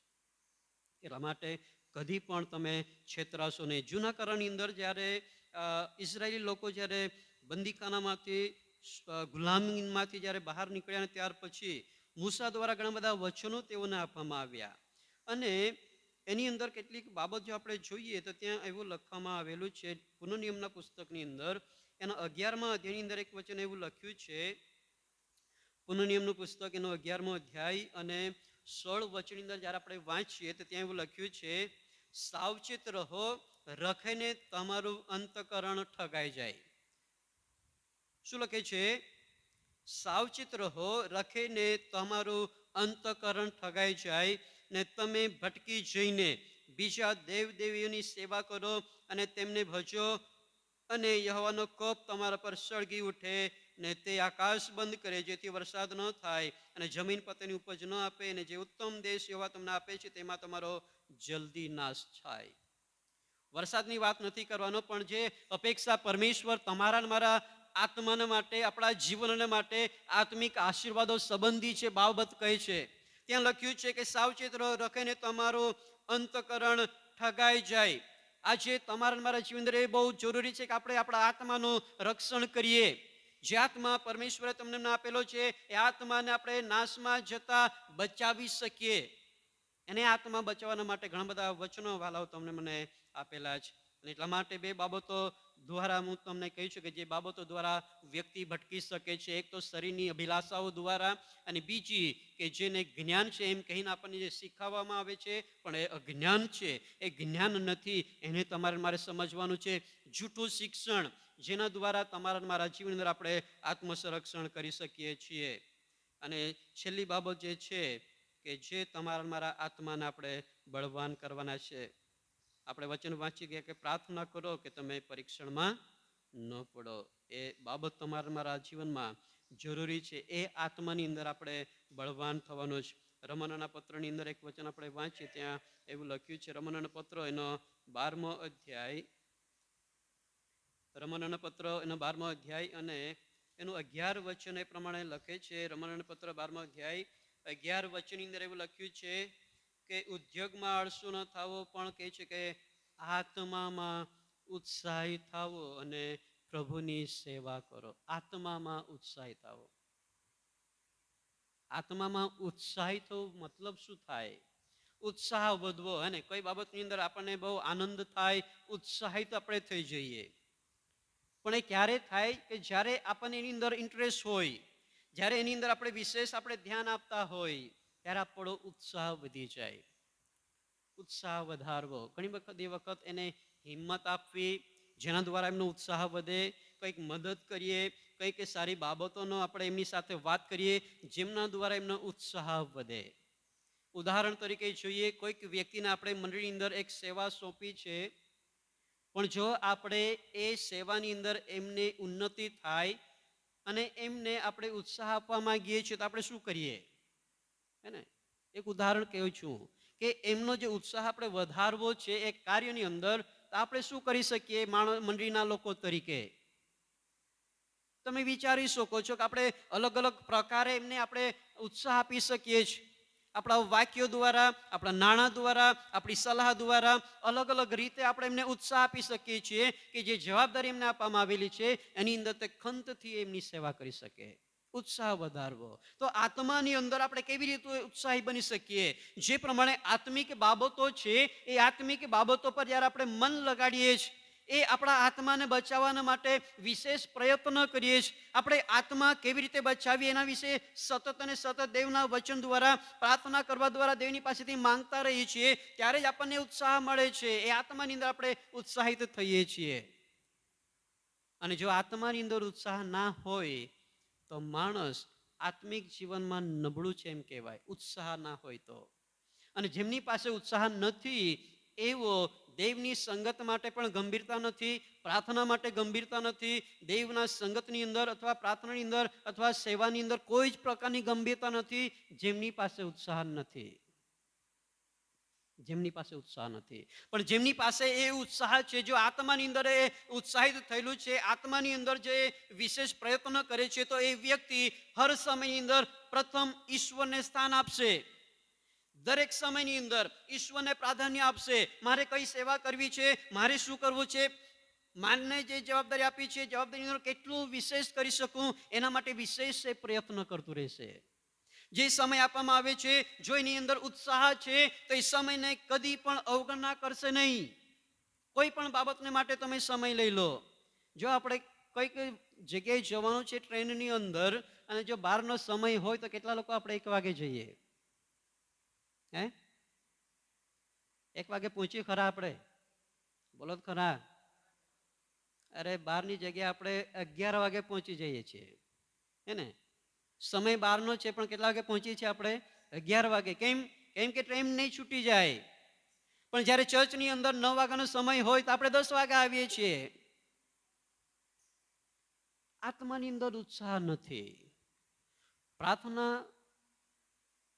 એટલા માટે કદી પણ તમે છેતરાશો નહીં. જૂના કરારની અંદર જ્યારે ઇઝરાયેલી લોકો જ્યારે બંદીખાનામાંથી ગુલામીમાંથી જ્યારે બહાર નીકળ્યા, ત્યાર પછી મૂસા દ્વારા ઘણા બધા વચનો તેઓને આપવામાં આવ્યા, અને એની અંદર કેટલીક બાબત જો આપણે જોઈએ તો ત્યાં એવું લખવામાં આવેલું છે પુનઃનિયમના પુસ્તકની અંદર, એના 11મા અધ્યાયની અંદર એક વચન એવું લખ્યું છે. પુનઃનિયમનું પુસ્તક એનો 11મો અધ્યાય અને 16 વચનની અંદર જ્યારે આપણે વાંચીએ તો ત્યાં એવું લખ્યું છે, સાવચેત રહો, રખીને તમારું અંતકરણ ઠગાઈ જાય. શું લખે છે? સાવચેત રહો, રખીને તમારું અંતકરણ ઠગાઈ જાય ને તમે ભટકી જઈને બીજા દેવદેવીઓની સેવા કરો અને તેમને ભજો, અને યહોવાનો કોપ તમારા પર સળગી ઉઠે ને તે આકાશ બંધ કરે જેથી વરસાદ ન થાય અને જમીન પર તેની ઉપજ ન આપે, અને જે ઉત્તમ દેશ યહોવા તમને આપે છે તેમાં તમારો જલ્દી નાશ થાય. વરસાદની વાત નથી કરવાનો, પણ જે અપેક્ષા પરમેશ્વર તમારા મારા આત્માના માટે, આપણા જીવનના માટે આત્મિક આશીર્વાદો સંબંધી છે બાબત કહે છે. ત્યાં લખ્યું છે કે સાવચેત રહો, રખીને તમારું અંતકરણ ઠગાઈ જાય. આજે તમારા મારા જીવન અંદર એ બહુ જરૂરી છે કે આપણે આપણા આત્માનું રક્ષણ કરીએ. જે આત્મા પરમેશ્વરે તમને આપેલો છે એ આત્માને આપણે નાશમાં જતા બચાવી શકીએ. એને આત્મા બચાવવાના માટે ઘણા બધા વચનો વાલાઓ તમને મને આપેલા છે. અને એટલા માટે બે બાબતો દ્વારા હું તમને કહી છું કે જે બાબતો દ્વારા વ્યક્તિ ભટકી શકે છે. એક તો શરીરની અભિલાષાઓ દ્વારા, અને બીજી કે જેને જ્ઞાન છે એમ કહીને આપણને જે શીખવવામાં આવે છે પણ એ અજ્ઞાન છે, એ જ્ઞાન નથી, એને તમારે મારે સમજવાનું છે. જૂઠું શિક્ષણ જેના દ્વારા તમારા મારા જીવન અંદર આપણે આત્મસંરક્ષણ કરી શકીએ છીએ. અને છેલ્લી બાબત જે છે કે જે તમારા મારા આત્માને આપણે બળવાન કરવાના છે. આપણે વચન વાંચી ગયા કે પ્રાર્થના કરો કે તમે પરીક્ષણમાં ન પડો. એ બાબત તમારા મારા જીવનમાં જરૂરી છે. એ આત્માની અંદર આપણે બળવાન થવાનો છે. રમણના પત્રની અંદર એક વચન આપણે વાંચીએ, ત્યાં એવું લખ્યું છે, રમણના પત્ર એનો 12મો અધ્યાય, રમણના પત્ર એનો 12મો અધ્યાય અને એનું 11 વચન એ પ્રમાણે લખે છે. રમણના પત્ર 12મો અધ્યાય 11 વચનની અંદર એવું લખ્યું છે કે ઉદ્યોગમાં આળસુ ન થાવો, પણ કહે છે કે આત્મામાં ઉત્સાહી થાવો અને પ્રભુની સેવા કરો. આત્મામાં ઉત્સાહી થાવો. આત્મામાં ઉત્સાહી થવું મતલબ શું થાય? ઉત્સાહ વધવો, હે ને? કઈ બાબતની અંદર આપણને બહુ આનંદ થાય, ઉત્સાહિત આપણે થઈ જઈએ. પણ એ ક્યારે થાય કે જ્યારે આપણને એની અંદર ઇન્ટરેસ્ટ હોય, જ્યારે એની અંદર આપણે વિશેષ આપણે ધ્યાન આપતા હોય, ત્યારે આપણો ઉત્સાહ વધી જાય. ઉત્સાહ વધારવો, ઘણી વખત એને હિંમત આપવી, જેના દ્વારા એમનો ઉત્સાહ વધે. કંઈક મદદ કરીએ, કંઈક સારી બાબતોનો આપણે એમની સાથે વાત કરીએ, જેમના દ્વારા એમનો ઉત્સાહ વધે. ઉદાહરણ તરીકે જોઈએ, કોઈક વ્યક્તિને આપણે મંડળીની અંદર એક સેવા સોંપી છે, પણ જો આપણે એ સેવાની અંદર એમને ઉન્નતિ થાય અને એમને આપણે ઉત્સાહ આપવા માંગીએ છીએ, તો આપણે શું કરીએ? હે ને? એક ઉદાહરણ કહું છું કે એમનો જે ઉત્સાહ આપણે વધારવો છે એ કાર્યની અંદર, તો આપણે શું કરી શકીએ મંડળીના લોકો તરીકે? તમે વિચારી શકો છો કે આપણે અલગ અલગ પ્રકારે એમને આપણે ઉત્સાહ આપી શકીએ છીએ. આપણા વાક્યો દ્વારા, આપણા નાણાં દ્વારા, આપણી સલાહ દ્વારા અલગ અલગ રીતે આપણે એમને ઉત્સાહ આપી શકીએ છીએ કે જે જવાબદારી એમને આપવામાં આવેલી છે એની અંદર તે ખંતથી એમની સેવા કરી શકે. ઉત્સાહ વધારવો. તો આત્માની અંદર આપણે કેવી રીતે ઉત્સાહી બની શકીએ? જે પ્રમાણે આત્મિક બાબતો છે, એ આત્મિક બાબતો પર જ્યારે આપણે મન લગાડીએ છીએ, એ આપણા આત્માને બચાવવાના માટે વિશેષ પ્રયત્ન કરીએ છીએ. આપણે આત્મા કેવી રીતે બચાવીએ એના વિશે સતત અને સતત દેવના વચન દ્વારા, પ્રાર્થના કરવા દ્વારા દેવની પાસેથી માંગતા રહીએ છીએ, ત્યારે જ આપણને ઉત્સાહ મળે છે. એ આત્માની અંદર આપણે ઉત્સાહિત થઈએ છીએ. અને જો આત્માની અંદર ઉત્સાહ ના હોય તો માણસ આત્મિક જીવનમાં નબળું છે એમ કહેવાય, ઉત્સાહ ના હોય તો. અને જેમની પાસે ઉત્સાહ નથી, એવો દેવની સંગત માટે પણ ગંભીરતા નથી, પ્રાર્થના માટે ગંભીરતા નથી, દેવના સંગતની અંદર અથવા પ્રાર્થનાની અંદર અથવા સેવાની અંદર કોઈ જ પ્રકારની ગંભીરતા નથી, જેમની પાસે ઉત્સાહ નથી. જેમની પાસે ઉત્સાહ નથી. પણ જેમની પાસે એ ઉત્સાહ છે, જો આત્માની અંદર એ ઉત્સાહિત થયેલું છે, આત્માની અંદર જે વિશેષ પ્રયત્ન કરે છે, તો એ વ્યક્તિ હર સમયની અંદર પ્રથમ ઈશ્વરને સ્થાન આપશે. દરેક સમયની અંદર ઈશ્વરને પ્રાધાન્ય આપશે. મારે કઈ સેવા કરવી છે, મારે શું કરવું છે, માનને જે જવાબદારી આપી છે, જવાબદારી અંદર કેટલું વિશેષ કરી શકું, એના માટે વિશેષ પ્રયત્ન કરતું રહેશે. જે સમય આપવામાં આવે છે, જો એની અંદર ઉત્સાહ છે, તો એ સમયને કદી પણ અવગણના કરશે નહીં. કોઈ પણ બાબતને માટે તમે સમય લઈ લો. જો આપણે કઈક જગ્યાએ જવાનું છે ટ્રેનની અંદર, અને જો બહારનો સમય હોય, તો કેટલા લોકો આપણે 1 વાગે જઈએ? 1 વાગે પહોંચીએ ખરા આપણે? બોલો ખરા? અરે બહારની જગ્યાએ આપણે 11 વાગે પહોંચી જઈએ છીએ, હે ને? સમય બહારનો છે, પણ કેટલા વાગે પહોંચીએ છીએ આપણે? 11 વાગે. કેમ? કેમ કે ટ્રેન નહીં છૂટી જાય. પણ જ્યારે ચર્ચની અંદર 9 વાગ્યાનો સમય હોય, તો આપણે 10 વાગે આવીએ છીએ. આત્માની અંદર ઉત્સાહ નથી. પ્રાર્થના,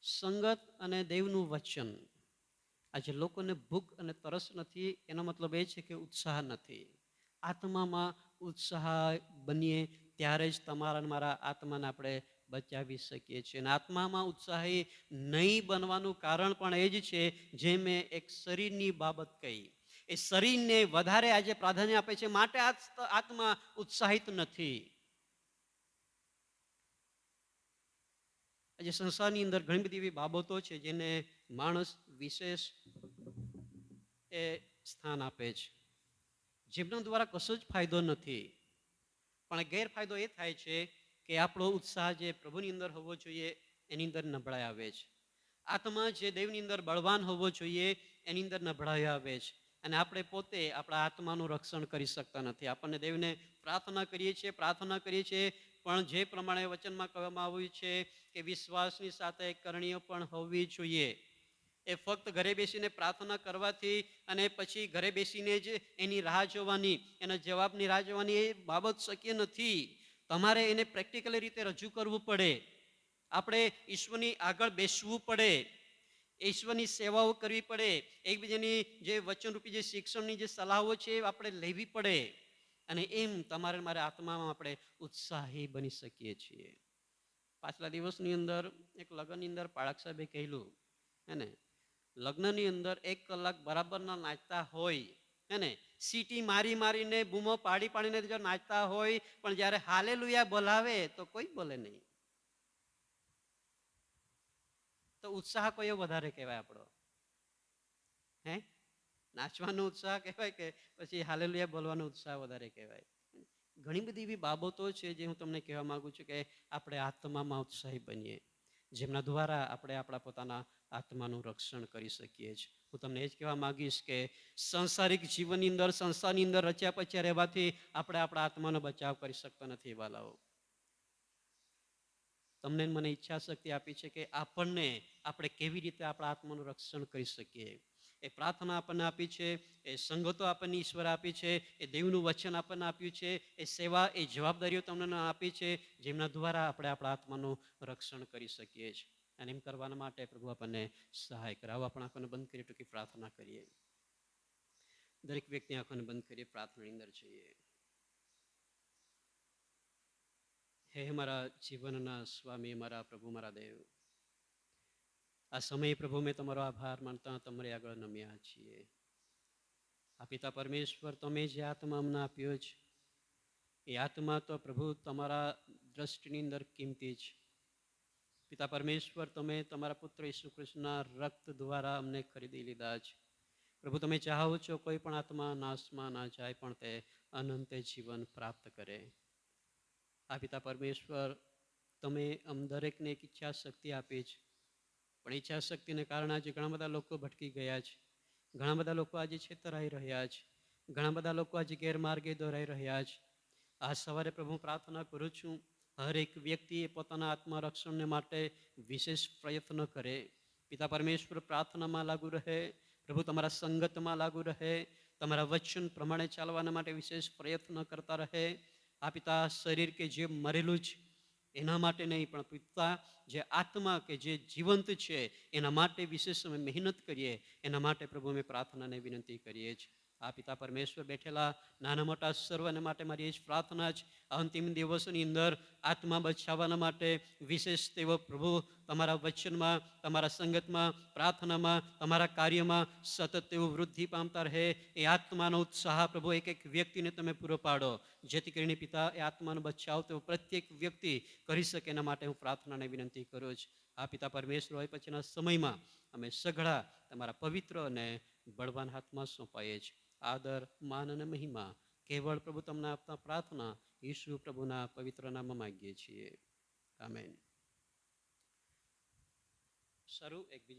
સંગત અને દેવનું વચન, આજે લોકોને ભૂખ અને તરસ નથી, એનો મતલબ એ છે કે ઉત્સાહ નથી. આત્મામાં ઉત્સાહ બનીએ ત્યારે જ તમારા મારા આત્માને આપણે બચાવી શકીએ છીએ. અને આત્મામાં ઉત્સાહી નહીં બનવાનું કારણ પણ એ જ છે, જે મેં એક શરીરની બાબત કહી. એ શરીરને વધારે આજે પ્રાધાન્ય આપે છે, માટે આત્મા ઉત્સાહિત નથી. આજે સંસારની અંદર ઘણી બધી એવી બાબતો છે જેને માણસ વિશેષ એ સ્થાન આપે છે, જેમના દ્વારા કશો જ ફાયદો નથી. પણ ગેરફાયદો એ થાય છે કે આપણો ઉત્સાહ જે પ્રભુની અંદર હોવો જોઈએ, એની અંદર નબળાઈ આવે છે. આત્મા જે દેવની અંદર બળવાન હોવો જોઈએ, એની અંદર નબળાઈ આવે છે. અને આપણે પોતે આપણા આત્માનું રક્ષણ કરી શકતા નથી. આપણને દેવને પ્રાર્થના કરીએ છીએ, પણ જે પ્રમાણે વચનમાં કહેવામાં આવ્યું છે કે વિશ્વાસની સાથે કરણીઓ પણ હોવી જોઈએ. એ ફક્ત ઘરે બેસીને પ્રાર્થના કરવાથી અને પછી ઘરે બેસીને જ એની રાહ જોવાની, એના જવાબની રાહ જોવાની, એ બાબત શક્ય નથી. તમારે એને પ્રેક્ટિકલી રીતે રજૂ કરવું પડે. આપણે ઈશ્વરની આગળ બેસવું પડે, ઈશ્વરની સેવાઓ કરવી પડે, એકબીજાની જે વચનરૂપી જે શિક્ષણની જે સલાહો છે એ આપણે લેવી પડે, અને એમ તમારે મારે આત્મામાં આપણે ઉત્સાહી બની શકીએ છીએ. પાછલા દિવસની અંદર એક લગ્નની અંદર પાળક સાહેબે કહેલું, હે ને, લગ્નની અંદર 1 કલાક બરાબરના નાચતા હોય, હે ને, સીટી મારી મારીને બૂમો પાડી પાડીને જો નાચતા હોય, પણ જ્યારે હાલેલુયા બોલાવે તો કોઈ બોલે નહીં. તો ઉત્સાહ કયો વધારે કહેવાય આપણો? હે, નાચવાનો ઉત્સાહ કહેવાય કે પછી હાલેલુયા બોલવાનો ઉત્સાહ વધારે કહેવાય? ઘણી બધી એવી બાબતો છે જે હું તમને કહેવા માંગુ છું કે આપણે આત્મામાં ઉત્સાહી બનીએ, જેમના દ્વારા આપણે આપણા પોતાના આત્માનું રક્ષણ કરી શકીએ છીએ. હું તમને એ જ કહેવા માંગીશ કે સંસારિક જીવનની અંદર, સંસારની અંદર રચ્યા પચ્યા રહેવાથી આપણે આપણા આત્માનો બચાવ કરી શકતા નથી. વાલાઓ, તમને મને ઈચ્છા શક્તિ આપી છે કે આપણને આપણે કેવી રીતે આપણા આત્માનું રક્ષણ કરી શકીએ. એ પ્રાર્થના આપણને આપી છે, એ સંગતો આપણને ઈશ્વર આપી છે, એ દેવનું વચન આપણને આપ્યું છે, એ સેવા, એ જવાબદારીઓ તમને આપી છે, જેમના દ્વારા આપણે આપણા આત્માનું રક્ષણ કરી શકીએ છીએ. અને એમ કરવાના માટે પ્રભુ આપણને સહાય કરે. આવો આપણે આંખોને બંધ કરી ટૂંકી પ્રાર્થના કરીએ. દરેક વ્યક્તિ આંખોને બંધ કરીએ, પ્રાર્થનાની અંદર જઈએ. હે મારા જીવનના સ્વામી, મારા પ્રભુ, મારા દેવ, આ સમયે પ્રભુ મેં તમારો આભાર માનતા તમારી આગળ નમ્યા છીએ. આ પિતા પરમેશ્વર, તમે જે આત્મા અમને આપ્યો છે એ આત્મા તો પ્રભુ તમારા દ્રષ્ટિની અંદર કિંમતી છે. પિતા પરમેશ્વર, તમે તમારા પુત્ર ઈસુ કૃષ્ણના રક્ત દ્વારા અમને ખરીદી લીધા છે. પ્રભુ, તમે ચાહો છો કોઈ પણ આત્મા નાશમાં ના જાય, પણ તે અનંત જીવન પ્રાપ્ત કરે. આ પિતા પરમેશ્વર, તમે દરેકને એક ઈચ્છા શક્તિ આપી છે, પણ ઈચ્છા શક્તિને કારણે આજે ઘણા બધા લોકો ભટકી ગયા છે, ઘણા બધા લોકો આજે છેતરાઈ રહ્યા છે, ઘણા બધા લોકો આજે ગેરમાર્ગે દોરાઈ રહ્યા છે. આ સવારે પ્રભુ પ્રાર્થના કરું છું, હરેક વ્યક્તિએ પોતાના આત્મરક્ષણને માટે વિશેષ પ્રયત્ન કરે. પિતા પરમેશ્વર, પ્રાર્થનામાં લાગુ રહે, પ્રભુ તમારા સંગતમાં લાગુ રહે, તમારા વચન પ્રમાણે ચાલવાના માટે વિશેષ પ્રયત્ન કરતા રહે. આ પિતા, શરીર કે જે મરેલું છે એના માટે નહીં, પણ પિતા જે આત્મા કે જે જીવંત છે એના માટે વિશેષ અમે મહેનત કરીએ. એના માટે પ્રભુ અમે પ્રાર્થનાને વિનંતી કરીએ છીએ. આ પિતા પરમેશ્વર, બેઠેલા નાના મોટા સર્વને માટે મારી એ જ પ્રાર્થના છે, અંતિમ દિવસોની અંદર આત્મા બચાવવાના માટે વિશેષ તેઓ પ્રભુ તમારા વચનમાં, તમારા સંગતમાં, પ્રાર્થનામાં, તમારા કાર્યમાં સતત તેઓ વૃદ્ધિ પામતા રહે. એ આત્માનો ઉત્સાહ પ્રભુ એક એક વ્યક્તિને તમે પૂરો પાડો, જેથી કરીને પિતા એ આત્માનો બચાવ તેઓ પ્રત્યેક વ્યક્તિ કરી શકે. એના માટે હું પ્રાર્થનાને વિનંતી કરું છું. આ પિતા પરમેશ્વર, હોય પછીના સમયમાં અમે સઘળા તમારા પવિત્ર અને બળવાન હાથમાં સોંપાઈએ છીએ. આદર, માન અને મહિમા કેવળ પ્રભુ તમને આપતા પ્રાર્થના ઈસુ પ્રભુના પવિત્ર નામમાં માંગીએ છીએ. આમેન. શરૂ એક બીજી